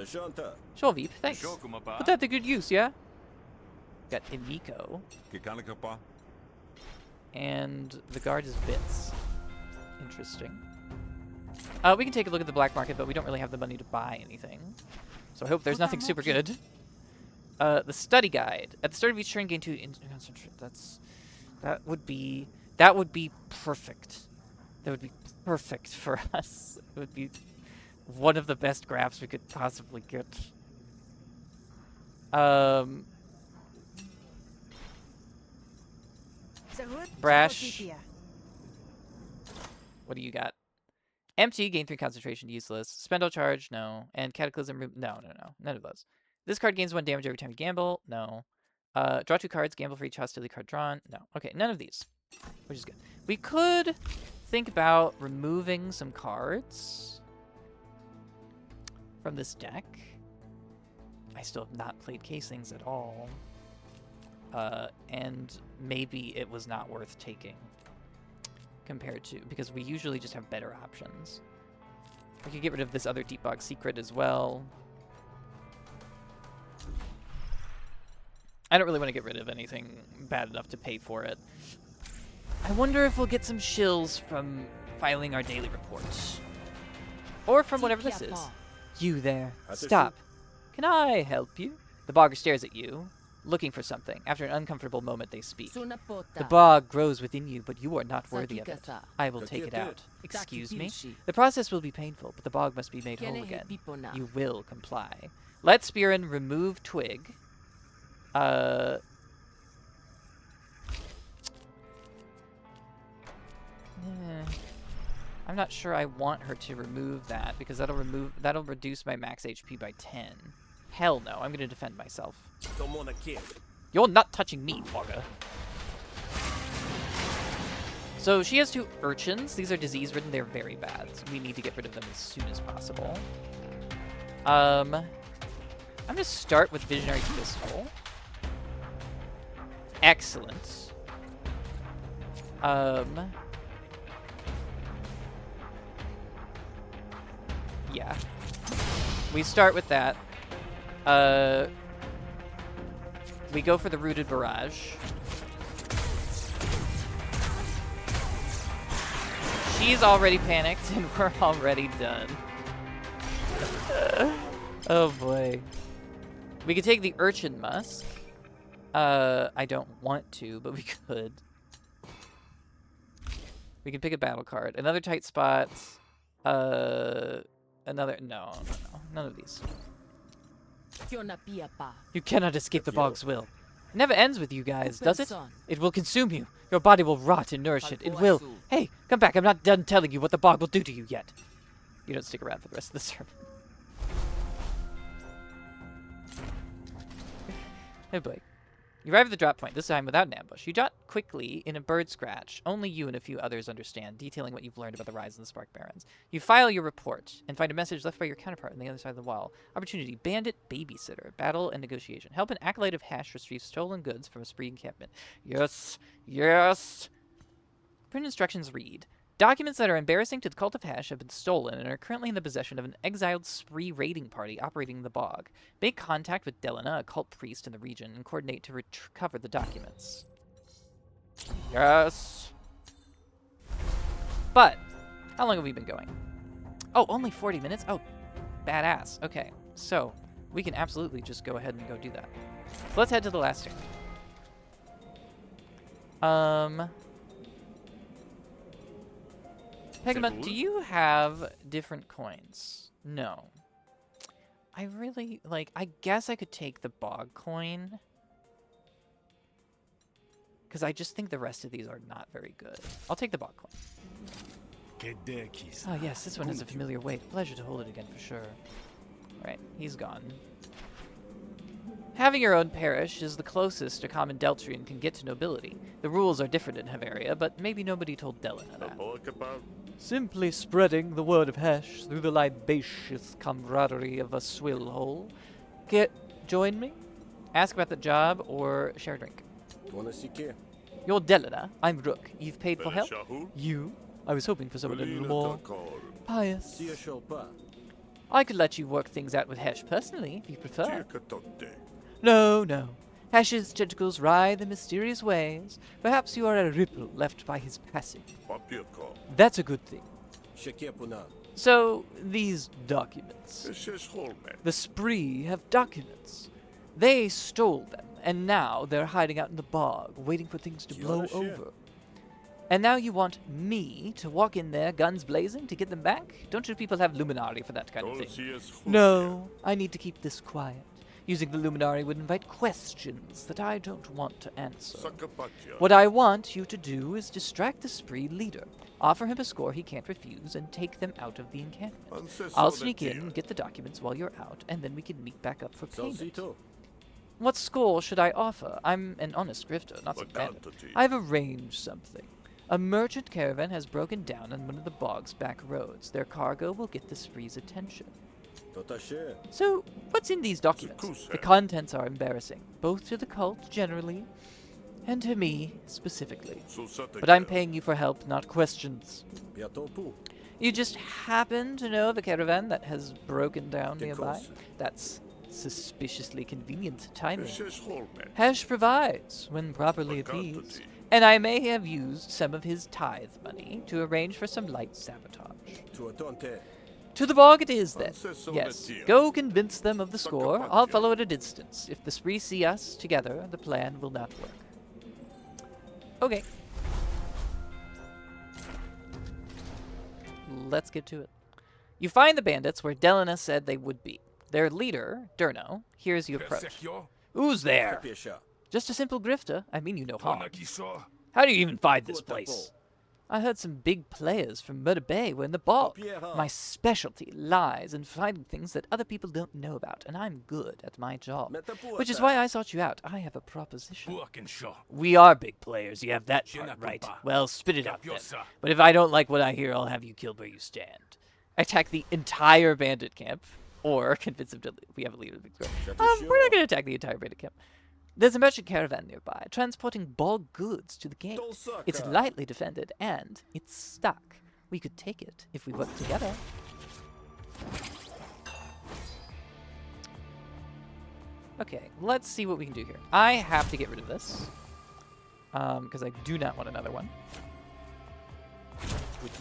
Sure, Veep, thanks. Put that to good use, yeah? Got Emiko. And the guard is Bits. Interesting. We can take a look at the black market, but we don't really have the money to buy anything. So I hope there's nothing super good. The study guide. At the start of each turn, gain 2 concentrate. That would be perfect. That would be perfect for us. It would be one of the best graphs we could possibly get. Brash. What do you got? Empty, gain 3 concentration, useless. Spindle charge, no. And Cataclysm, no. None of those. This card gains 1 damage every time you gamble, no. Draw 2 cards, gamble for each hostility card drawn, no. Okay, none of these, which is good. We could think about removing some cards from this deck. I still have not played Casings at all. And maybe it was not worth taking compared to, because we usually just have better options. We could get rid of this other deep bog secret as well. I don't really want to get rid of anything bad enough to pay for it. I wonder if we'll get some shills from filing our daily reports. Or from whatever this is. You there. Stop. Can I help you? The bogger stares at you, looking for something. After an uncomfortable moment, they speak. The bog grows within you, but you are not worthy of it. I will take it out. Excuse me? The process will be painful, but the bog must be made whole again. You will comply. Let Spearin remove twig. I'm not sure I want her to remove that because that'll reduce my max HP by 10. Hell no, I'm gonna defend myself. You're not touching me, bogger. So she has 2 urchins. These are disease-ridden. They're very bad. So we need to get rid of them as soon as possible. I'm gonna start with Visionary Pistol. Excellent. Yeah. We start with that. We go for the Rooted Barrage. She's already panicked, and we're already done. Oh boy. We could take the Urchin Musk. I don't want to, but we could. We can pick a battle card. Another tight spot. Another... No. None of these. You cannot escape the bog's will. It never ends with you guys, does it? It will consume you. Your body will rot and nourish it. It will... Hey, come back. I'm not done telling you what the bog will do to you yet. You don't stick around for the rest of the sermon. Hey, boy. You arrive at the drop point, this time without an ambush. You jot quickly in a bird scratch. Only you and a few others understand, detailing what you've learned about the rise of the Spark Barons. You file your report and find a message left by your counterpart on the other side of the wall. Opportunity: bandit babysitter, battle and negotiation. Help an acolyte of Hash retrieve stolen goods from a spree encampment. Yes, yes. Print instructions read: documents that are embarrassing to the cult of Hash have been stolen and are currently in the possession of an exiled spree raiding party operating the bog. Make contact with Delina, a cult priest in the region, and coordinate to recover the documents. Yes. But, how long have we been going? Oh, only 40 minutes? Oh, badass. Okay, so we can absolutely just go ahead and go do that. So let's head to the last area. Pegamon, do you have different coins? No. I really, I guess I could take the bog coin. Because I just think the rest of these are not very good. I'll take the bog coin. Oh yes, this one has a familiar weight. Pleasure to hold it again for sure. Alright, he's gone. Having your own parish is the closest a common Deltrian can get to nobility. The rules are different in Haveria, but maybe nobody told Delina that. Simply spreading the word of Hash through the libacious camaraderie of a swill hole. Join me? Ask about the job or share a drink. You're Delina. I'm Rook. You've paid for help? You? I was hoping for someone a little more pious. I could let you work things out with Hash personally, if you prefer. No. Hash's tentacles writhe in mysterious ways. Perhaps you are a ripple left by his passing. That's a good thing. So, these documents. The spree have documents. They stole them, and now they're hiding out in the bog, waiting for things to blow over. And now you want me to walk in there, guns blazing, to get them back? Don't you people have Luminari for that kind of thing? No, I need to keep this quiet. Using the Luminari would invite questions that I don't want to answer. What I want you to do is distract the spree leader, offer him a score he can't refuse, and take them out of the encampment. I'll sneak in, get the documents while you're out, and then we can meet back up for payment. What score should I offer? I'm an honest grifter, not some bandit. I've arranged something. A merchant caravan has broken down on one of the bog's back roads. Their cargo will get the spree's attention. So, what's in these documents? The contents are embarrassing, both to the cult generally, and to me specifically. But I'm paying you for help, not questions. You just happen to know of a caravan that has broken down nearby? That's suspiciously convenient timing. Hesh provides when properly appeased, and I may have used some of his tithe money to arrange for some light sabotage. To the bog it is, then. Yes, go convince them of the score. I'll follow at a distance. If the spree see us together, the plan will not work. Okay. Let's get to it. You find the bandits where Delina said they would be. Their leader, Durno, hears you approach. Who's there? Just a simple grifter. I mean you no harm. How do you even find this place? I heard some big players from Murder Bay were in the bog. My specialty lies in finding things that other people don't know about, and I'm good at my job. Which is why I sought you out. I have a proposition. We are big players, you have that part right. Well, spit it out then. But if I don't like what I hear, I'll have you killed where you stand. Attack the entire bandit camp, or convince them to we have a leader of the big square. We're not going to attack the entire bandit camp. There's a merchant caravan nearby, transporting bog goods to the gate. It's lightly defended, and it's stuck. We could take it if we work together. Okay, let's see what we can do here. I have to get rid of this, because I do not want another one.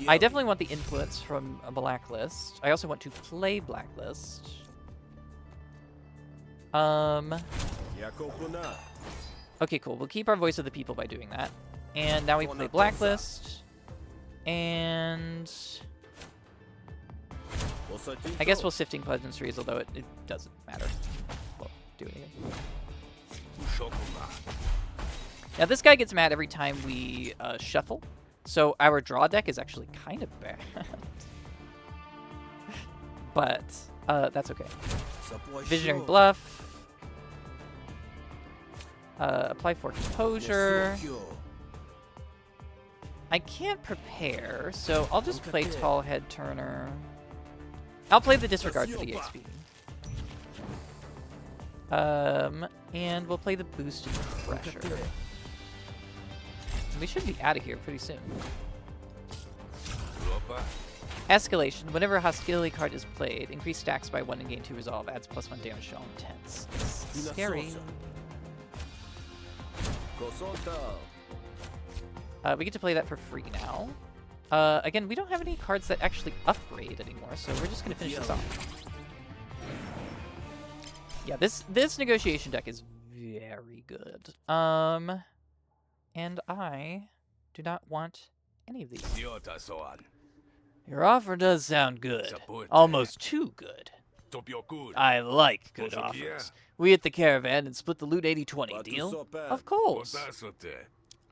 I definitely want the influence from a Blacklist. I also want to play Blacklist. Okay, cool. We'll keep our voice of the people by doing that. And now we play Blacklist. And I guess we'll Sifting Pleasantries, although it doesn't matter. We'll do anything. Now this guy gets mad every time we shuffle. So our draw deck is actually kind of bad. But that's okay. Visionary Bluff. Apply for Composure. I can't prepare, so I'll just play Tall Head Turner. I'll play the Disregard for the EXP. And we'll play the Boosted Pressure. We should be out of here pretty soon. Escalation. Whenever a hostility card is played, increase stacks by 1 and gain 2 resolve. Adds +1 damage to all intents. It's scary. We get to play that for free now. Again, we don't have any cards that actually upgrade anymore, so we're just going to finish this off. Yeah, this negotiation deck is very good. And I do not want any of these. Your offer does sound good. Almost too good. I like good offers. We hit the caravan and split the loot 80-20, deal? Of course.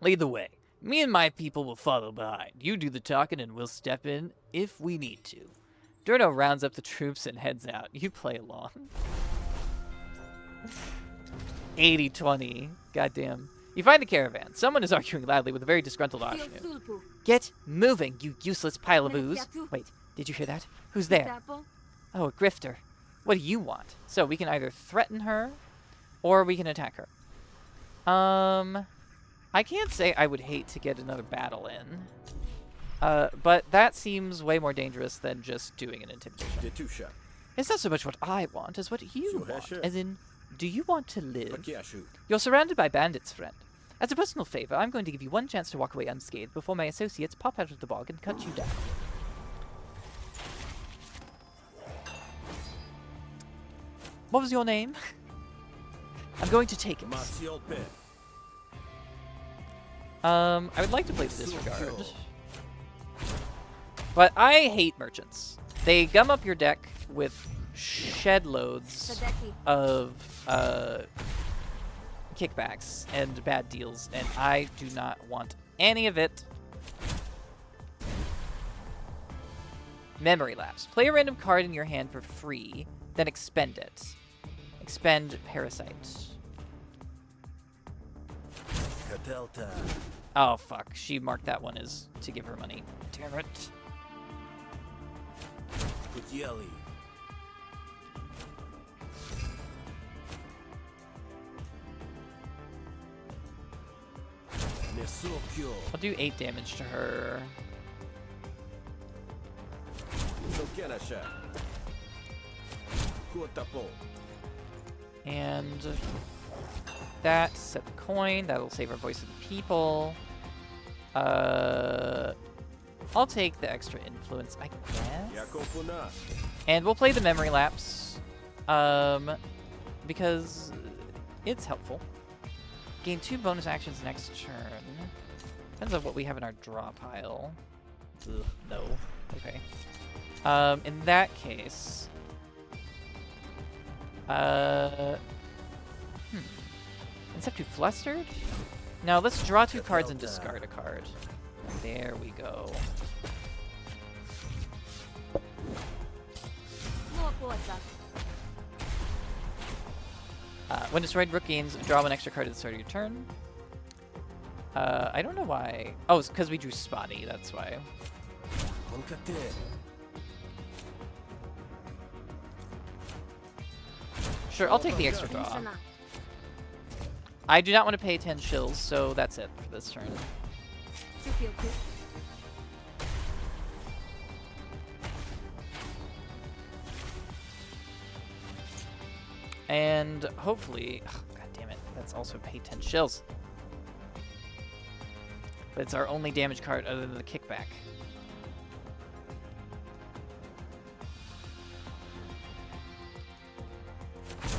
Lead the way. Me and my people will follow behind. You do the talking and we'll step in if we need to. Durno rounds up the troops and heads out. You play along. 80-20. Goddamn. You find the caravan. Someone is arguing loudly with a very disgruntled auctioneer. Get moving, you useless pile of ooze. Wait, did you hear that? Who's there? Oh, a grifter. What do you want? So we can either threaten her, or we can attack her. I can't say I would hate to get another battle in. But that seems way more dangerous than just doing an intimidation. It's not so much what I want as what you want. As in, do you want to live? You're surrounded by bandits, friend. As a personal favor, I'm going to give you one chance to walk away unscathed before my associates pop out of the bog and cut you down. What was your name? I'm going to take it. I would like to play the Disregard. But I hate merchants. They gum up your deck with shed loads of kickbacks and bad deals, and I do not want any of it. Memory lapse. Play a random card in your hand for free, then expend it. Expend Parasite. Oh, fuck. She marked that one as to give her money. Damn it. I'll do 8 damage to her. And that, set the coin. That'll save our voice of the people. I'll take the extra influence, I guess. And we'll play the memory lapse. Because it's helpful. Gain 2 bonus actions next turn. Depends on what we have in our draw pile. Ugh, no. Okay. In that case... Instead too flustered? Now let's draw 2 cards and discard a card. There we go. When destroyed, Rook gains draw 1 extra card at the start of your turn. I don't know why. Oh, it's because we drew Spotty, that's why. Sure, I'll take the extra draw. I do not want to pay 10 shills, so that's it for this turn. And hopefully, oh, god damn it, that's also pay 10 shills. But it's our only damage card other than the kickback.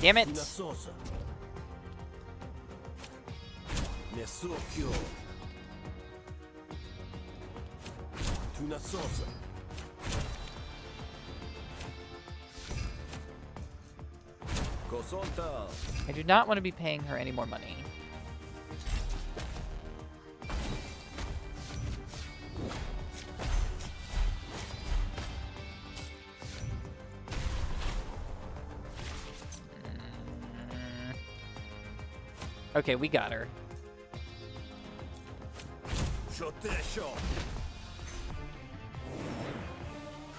Damn it! I do not want to be paying her any more money. Okay, we got her.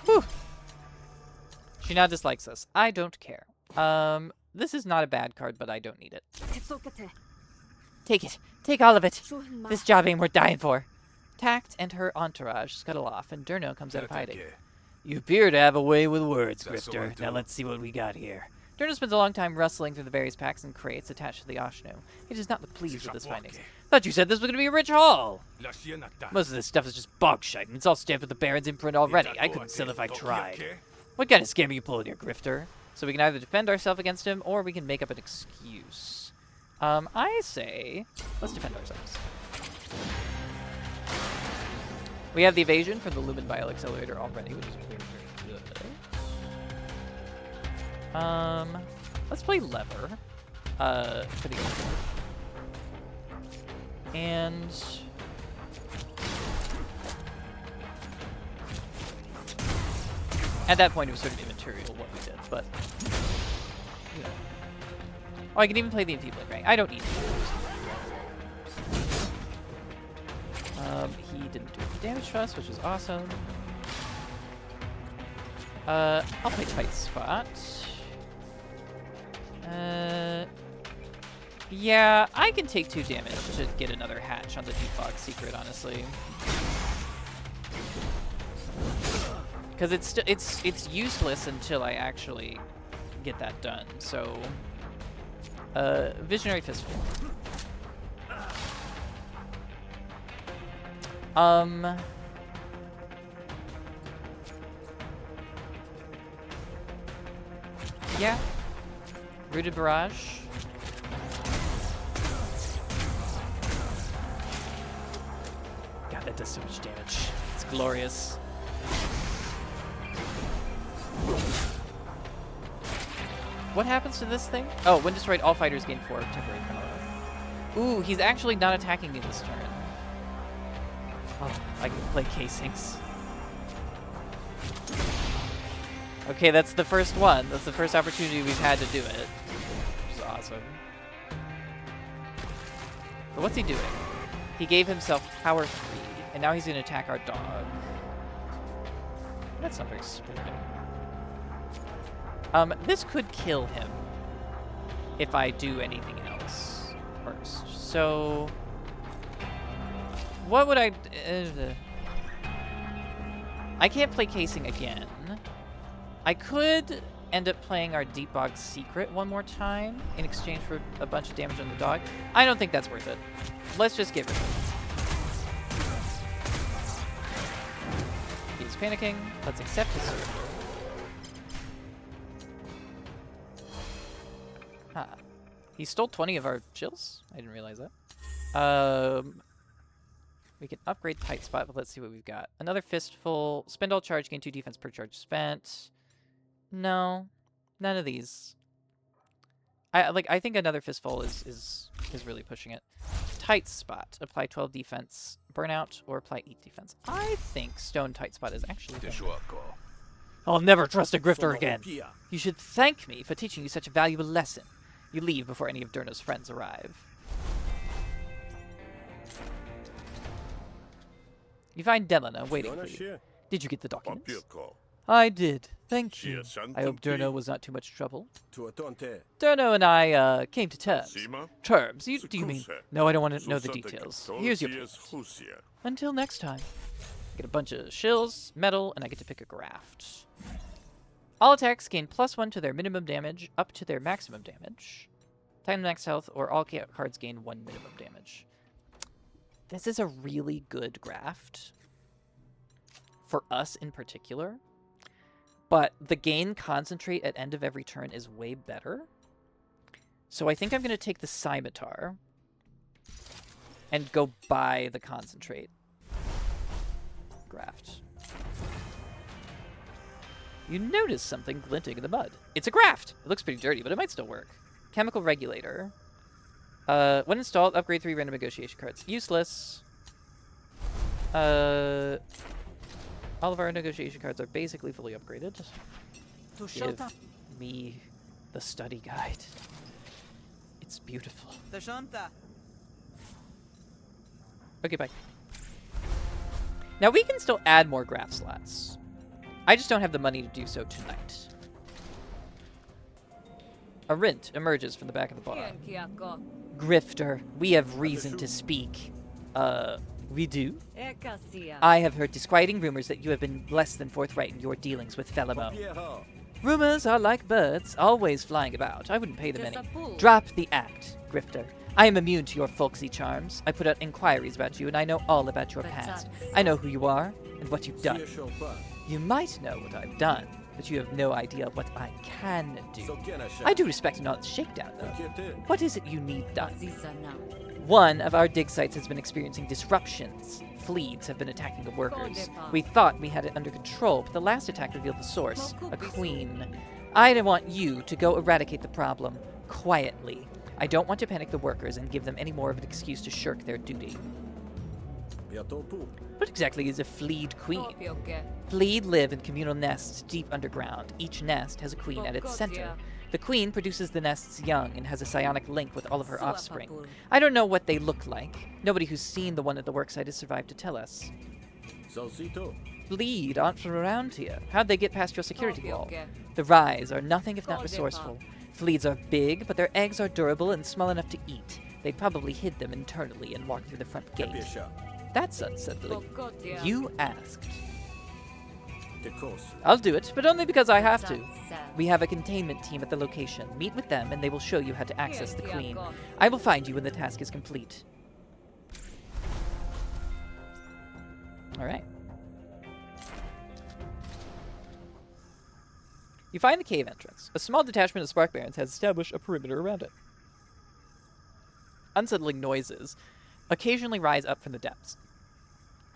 Whew. She now dislikes us. I don't care. This is not a bad card, but I don't need it. Take it. Take all of it. This job ain't worth dying for. Tact and her entourage scuttle off, and Durno comes out of hiding. You appear to have a way with words, Grifter. Now let's see what we got here. Durno spends a long time rustling through the various packs and crates attached to the Oshnu. He does not look pleased with his findings. Thought you said this was going to be a rich haul. Most of this stuff is just bog shite, and it's all stamped with the Baron's imprint already. I couldn't sell if I tried. What kind of scam are you pulling here, Grifter? So we can either defend ourselves against him, or we can make up an excuse. I say, let's defend ourselves. We have the evasion from the Lumen Bile Accelerator already, which is very, very good. Let's play Lever. For the opener. And... at that point, it was sort of immaterial what we did, but... you know. Oh, I can even play the Enfeebling Ray. I don't need to. He didn't do any damage to us, which is awesome. I'll play Tight Spot. Yeah, I can take 2 damage to get another hatch on the Defog Secret, honestly. Because it's useless until I actually get that done. So, Visionary Fistful. Yeah. Rooted Barrage. God, that does so much damage. It's glorious. What happens to this thing? Oh, when destroyed, all fighters gain 4 temporary power. Ooh, he's actually not attacking me this turn. Oh, I can play Casings. Okay, that's the first one. That's the first opportunity we've had to do it. Which is awesome. But what's he doing? He gave himself power 3, and now he's going to attack our dog. That's not very sporting. This could kill him if I do anything else first. So, what would I... I can't play casing again. I could end up playing our Deep Bog Secret one more time in exchange for a bunch of damage on the dog. I don't think that's worth it. Let's just get rid of it. He's panicking. Let's accept his surrender. Huh. He stole 20 of our chills? I didn't realize that. We can upgrade Tight Spot, but let's see what we've got. Another Fistful. Spend all charge, gain 2 defense per charge spent. No. None of these. I think another Fistful is really pushing it. Tight Spot. Apply 12 defense. Burnout, or apply 8 defense. I think Stone Tight Spot is actually better. I'll never trust a grifter again. You should thank me for teaching you such a valuable lesson. You leave before any of Durna's friends arrive. You find Delana waiting for you. Did you get the documents? I did. Thank you. I hope Durna was not too much trouble. Durna and I came to terms. Terms? Do you mean? No, I don't want to know the details. Here's your payment. Until next time. Get a bunch of shills, metal, and I get to pick a graft. All attacks gain +1 to their minimum damage up to their maximum damage. Time max health, or all cards gain 1 minimum damage. This is a really good graft. For us in particular. But the gain concentrate at end of every turn is way better. So I think I'm going to take the Scimitar and go buy the concentrate graft. You notice something glinting in the mud. It's a graft! It looks pretty dirty, but it might still work. Chemical Regulator. When installed, upgrade 3 random negotiation cards. Useless. All of our negotiation cards are basically fully upgraded. Give me the study guide. It's beautiful. Okay, bye. Now we can still add more graph slots. I just don't have the money to do so tonight. A Rint emerges from the back of the bar. Grifter, we have reason to speak. We do? I have heard disquieting rumors that you have been less than forthright in your dealings with Felimo. Rumors are like birds, always flying about. I wouldn't pay them any. Drop the act, Grifter. I am immune to your folksy charms. I put out inquiries about you, and I know all about your past. I know who you are and what you've done. You might know what I've done, but you have no idea what I can do. I do respect an honest shakedown, though. What is it you need done? One of our dig sites has been experiencing disruptions. Fleets have been attacking the workers. We thought we had it under control, but the last attack revealed the source, a queen. I want you to go eradicate the problem, quietly. I don't want to panic the workers and give them any more of an excuse to shirk their duty. What exactly is a fleed queen? Fleed live in communal nests deep underground. Each nest has a queen at its center. The queen produces the nest's young and has a psionic link with all of her offspring. I don't know what they look like. Nobody who's seen the one at the worksite has survived to tell us. Fleed aren't from around here. How'd they get past your security wall? The Rise are nothing if not resourceful. Fleeds are big, but their eggs are durable and small enough to eat. They probably hid them internally and walked through the front gate. That's unsettling. You asked. I'll do it, but only because I have to. We have a containment team at the location. Meet with them, and they will show you how to access the Queen. I will find you when the task is complete. Alright. You find the cave entrance. A small detachment of Spark Barons has established a perimeter around it. Unsettling noises occasionally rise up from the depths.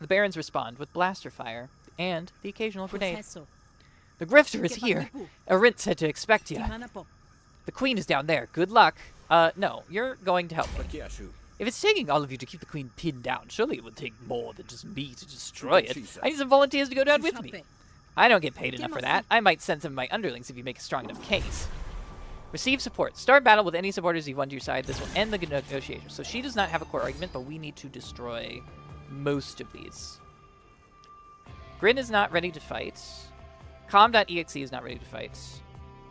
The Barons respond with blaster fire and the occasional grenade. The Grifter is here. Arint said to expect you. The Queen is down there. Good luck. No, you're going to help me. If it's taking all of you to keep the Queen pinned down, surely it would take more than just me to destroy it. I need some volunteers to go down with me. I don't get paid enough for that. I might send some of my underlings if you make a strong enough case. Receive support. Start battle with any supporters you've won to your side. This will end the negotiation. So she does not have a core argument, but we need to destroy most of these. Grin is not ready to fight. Com.exe is not ready to fight.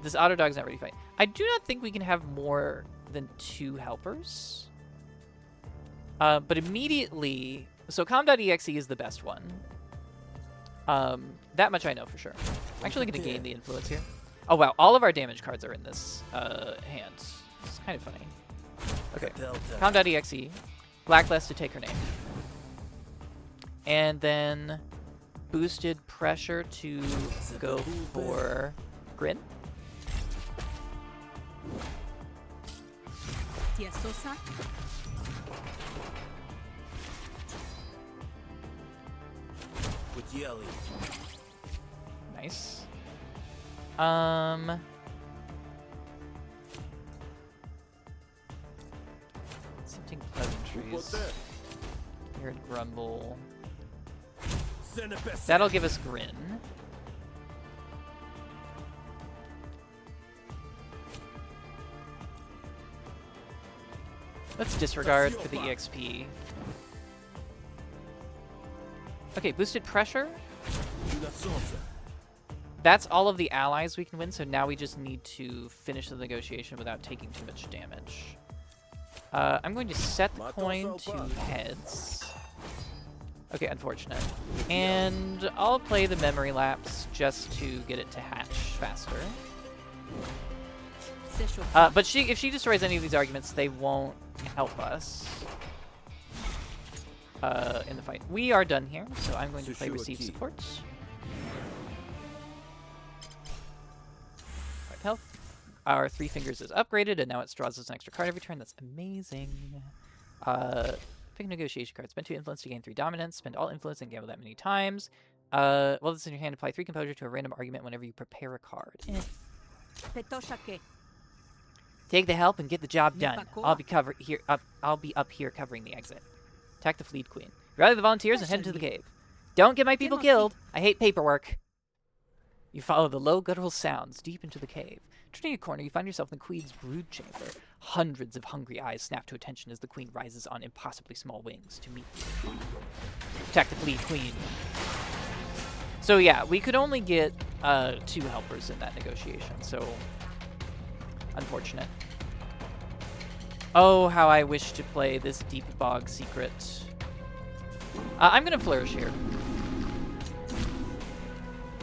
This Autodog is not ready to fight. I do not think we can have more than 2 helpers. But immediately... So Com.exe is the best one. That much I know for sure. I'm actually going to gain the influence here. Oh, wow. All of our damage cards are in this hand. It's kind of funny. Okay. Com.exe. Blacklist to take her name. And then boosted pressure to go for Grin. Nice. Something pleasantries. Weird grumble. That'll give us Grin. Let's disregard for the EXP. Okay, boosted pressure. That's all of the allies we can win, so now we just need to finish the negotiation without taking too much damage. I'm going to set the coin to heads. Okay, unfortunate. And I'll play the memory lapse just to get it to hatch faster. But if she destroys any of these arguments, they won't help us in the fight. We are done here, so I'm going to play receive support. Health. Our 3 fingers is upgraded, and now it draws us an extra card every turn. That's amazing. Pick a negotiation card. Spend 2 influence to gain 3 dominance. Spend all influence and gamble that many times. While this is in your hand, apply 3 composure to a random argument whenever you prepare a card. Take the help and get the job done. I'll be up here covering the exit. Attack the Fleet Queen. Rally the volunteers and head into the cave. Don't get my people killed. I hate paperwork. You follow the low guttural sounds deep into the cave. Turning a corner, you find yourself in the Queen's brood chamber. Hundreds of hungry eyes snap to attention as the Queen rises on impossibly small wings to meet you. Attack the Fleet Queen. So yeah, we could only get 2 helpers in that negotiation, so unfortunate. Oh, how I wish to play this deep bog secret. I'm going to flourish here.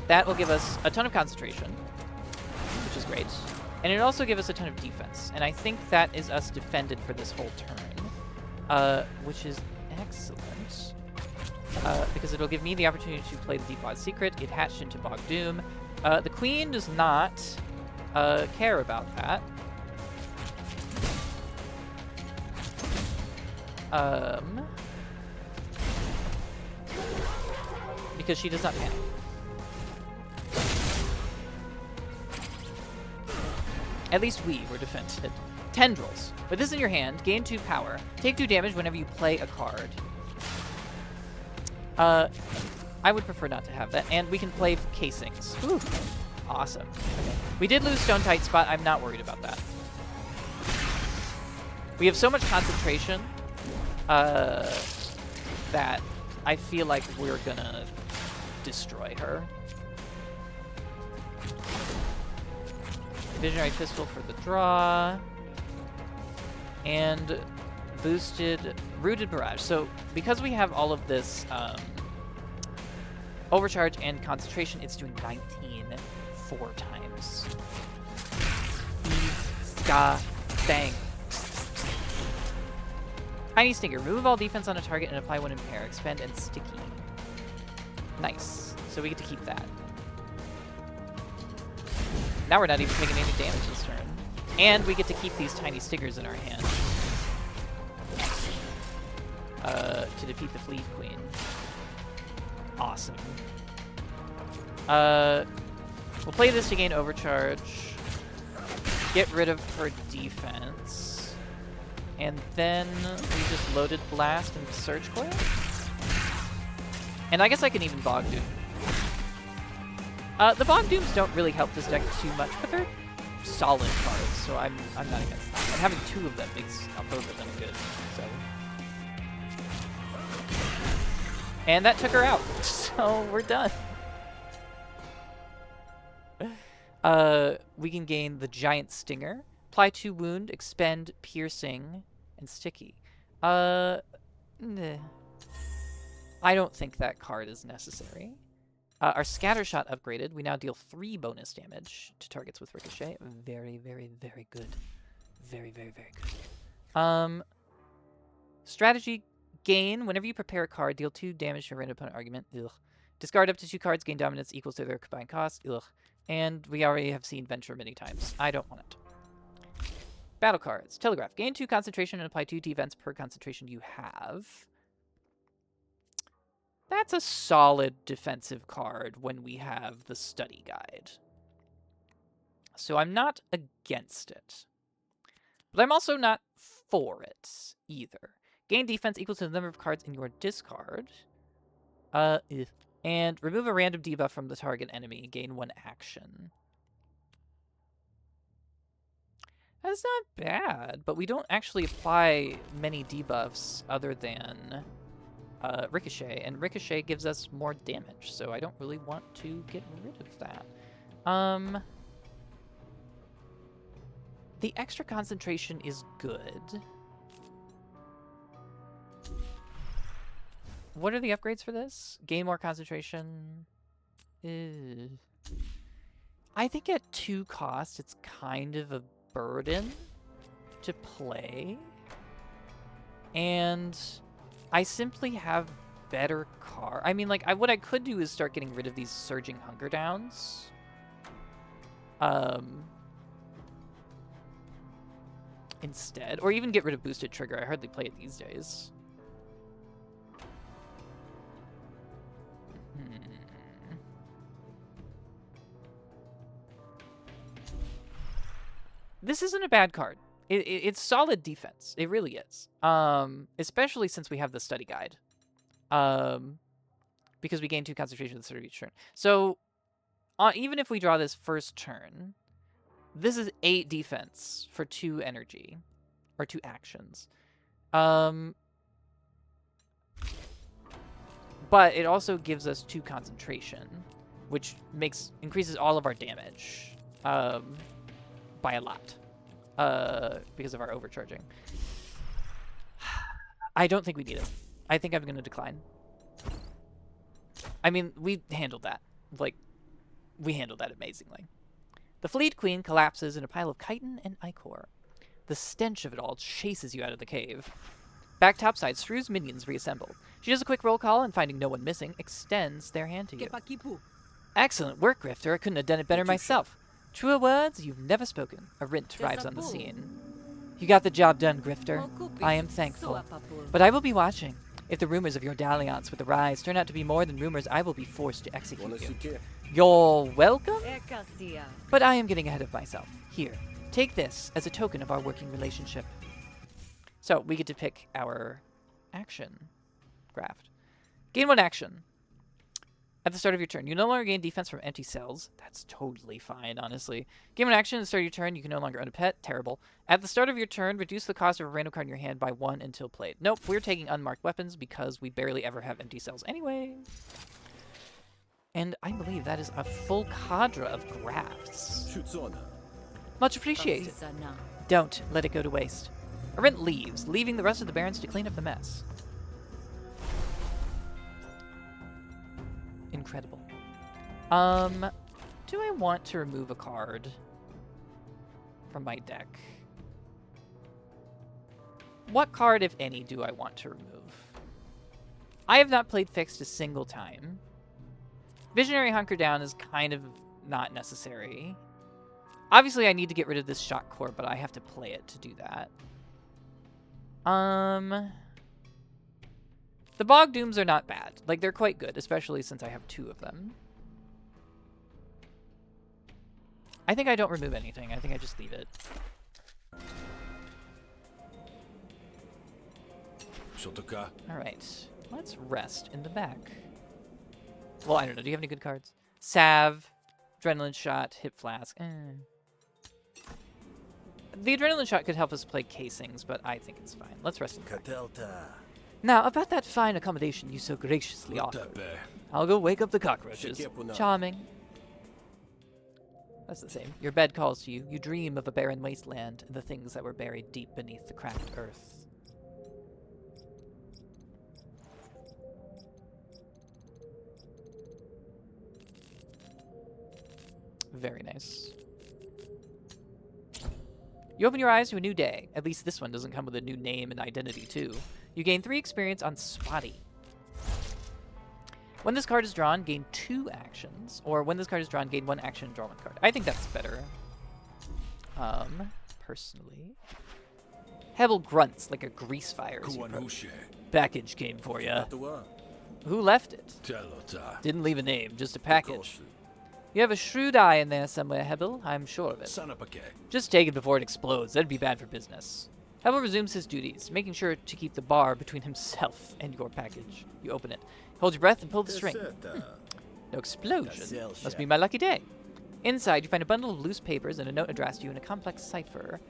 That will give us a ton of concentration, which is great. And it'll also give us a ton of defense. And I think that is us defended for this whole turn, which is excellent. Because it'll give me the opportunity to play the Deep Bog Secret. It hatched into Bog Doom. The Queen does not care about that. Because she does not panic. At least we were defended. Tendrils. With this in your hand, gain 2 power. Take 2 damage whenever you play a card. I would prefer not to have that. And we can play casings. Ooh, awesome. Okay. We did lose Stone Tight Spot. I'm not worried about that. We have so much concentration that I feel like we're gonna destroy her. Visionary Pistol for the draw. And boosted Rooted Barrage. So because we have all of this overcharge and concentration, it's doing 19 4 times. Bang. Tiny Stinger. Remove all defense on a target and apply 1 impair. Expend and sticky. Nice. So we get to keep that. Now we're not even taking any damage this turn. And we get to keep these tiny stingers in our hand. To defeat the Fleet Queen. Awesome. We'll play this to gain overcharge. Get rid of her defense. And then we just loaded Blast and Surge Coil. And I guess I can even Bog Doom. The Bog Dooms don't really help this deck too much, but they're solid cards, so I'm not against that. And having 2 of them makes both of them good. So. And that took her out, so we're done. We can gain the Giant Stinger, apply 2 wound, expend piercing, and sticky. I don't think that card is necessary. Our scatter shot upgraded. We now deal 3 bonus damage to targets with ricochet. Very, very, very good. Very, very, very good. Strategy gain. Whenever you prepare a card, deal 2 damage to a random opponent argument. Ugh. Discard up to 2 cards, gain dominance equals to their combined cost. Ugh. And we already have seen Venture many times. I don't want it. Battle cards. Telegraph. Gain 2 concentration and apply 2 defense per concentration you have. That's a solid defensive card when we have the study guide. So I'm not against it. But I'm also not for it either. Gain defense equals to the number of cards in your discard. And remove a random debuff from the target enemy. Gain 1 action. That's not bad, but we don't actually apply many debuffs other than Ricochet, and Ricochet gives us more damage, so I don't really want to get rid of that. The extra concentration is good. What are the upgrades for this? Gain more concentration. I think at 2 cost, it's kind of a burden to play. And I simply have better cards. I mean, like, what I could do is start getting rid of these Surging Hunger Downs. Instead. Or even get rid of Boosted Trigger. I hardly play it these days. This isn't a bad card. It's solid defense. It really is. Especially since we have the study guide. Because we gain 2 concentration at the start of each turn. So, even if we draw this first turn, this is 8 defense for 2 energy. Or 2 actions. But it also gives us 2 concentration, which increases all of our damage. By a lot. Because of our overcharging. I don't think we need it. I think I'm going to decline. I mean, we handled that. Like, we handled that amazingly. The Fleet Queen collapses in a pile of chitin and ichor. The stench of it all chases you out of the cave. Back topside, Shrew's minions reassemble. She does a quick roll call and, finding no one missing, extends their hand to you. Excellent work, Grifter. I couldn't have done it better myself. Truer words you've never spoken. A Rint arrives on the scene. You got the job done, Grifter. I am thankful. But I will be watching. If the rumors of your dalliance with the Rise turn out to be more than rumors, I will be forced to execute you. You're welcome? But I am getting ahead of myself. Here, take this as a token of our working relationship. So, we get to pick our action graft. Gain 1 action. At the start of your turn, you no longer gain defense from empty cells. That's totally fine, honestly. Gain 1 action. At the start of your turn, you can no longer own a pet. Terrible. At the start of your turn, reduce the cost of a random card in your hand by 1 until played. Nope, we're taking unmarked weapons because we barely ever have empty cells anyway. And I believe that is a full cadre of grafts. Much appreciated. Don't let it go to waste. Arent leaves, leaving the rest of the barons to clean up the mess. Incredible. Do I want to remove a card from my deck? What card, if any, do I want to remove? I have not played Fixed a single time. Visionary Hunker Down is kind of not necessary. Obviously, I need to get rid of this Shock Core, but I have to play it to do that. The Bog Dooms are not bad. Like, they're quite good, especially since I have 2 of them. I think I don't remove anything. I think I just leave it. Alright. Let's rest in the back. Well, I don't know. Do you have any good cards? Salve, Adrenaline Shot, Hip Flask. The Adrenaline Shot could help us play casings, but I think it's fine. Let's rest in the back. Now, about that fine accommodation you so graciously offered. I'll go wake up the cockroaches. Charming. That's the same. Your bed calls to you. You dream of a barren wasteland and the things that were buried deep beneath the cracked earth. Very nice. You open your eyes to a new day. At least this one doesn't come with a new name and identity, too. You gain 3 experience on Spotty. When this card is drawn, gain 2 actions. Or when this card is drawn, gain 1 action and draw 1 card. I think that's better. Personally. Hebel grunts like a grease fire. Package came for ya. Who left it? Didn't leave a name, just a package. You have a shrewd eye in there somewhere, Hebel. I'm sure of it. Just take it before it explodes. That'd be bad for business. Hebel resumes his duties, making sure to keep the bar between himself and your package. You open it. Hold your breath and pull the string. No explosion. Must be my lucky day. Inside, you find a bundle of loose papers and a note addressed to you in a complex cipher.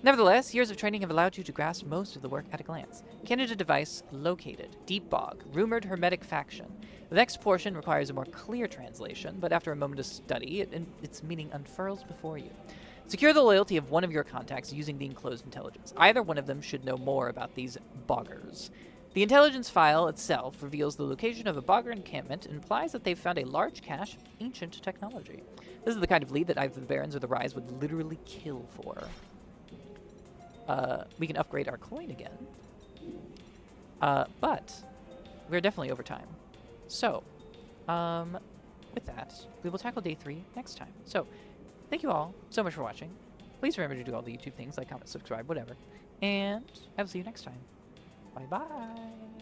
Nevertheless, years of training have allowed you to grasp most of the work at a glance. Candidate device located. Deep bog. Rumored hermetic faction. The next portion requires a more clear translation, but after a moment of study, its meaning unfurls before you. Secure the loyalty of one of your contacts using the enclosed intelligence. Either one of them should know more about these boggers. The intelligence file itself reveals the location of a bogger encampment and implies that they've found a large cache of ancient technology. This is the kind of lead that either the Barons or the Rise would literally kill for. We can upgrade our coin again. But we're definitely over time. So, with that, we will tackle day 3 next time. So, thank you all so much for watching. Please remember to do all the YouTube things, like, comment, subscribe, whatever. And I will see you next time. Bye-bye.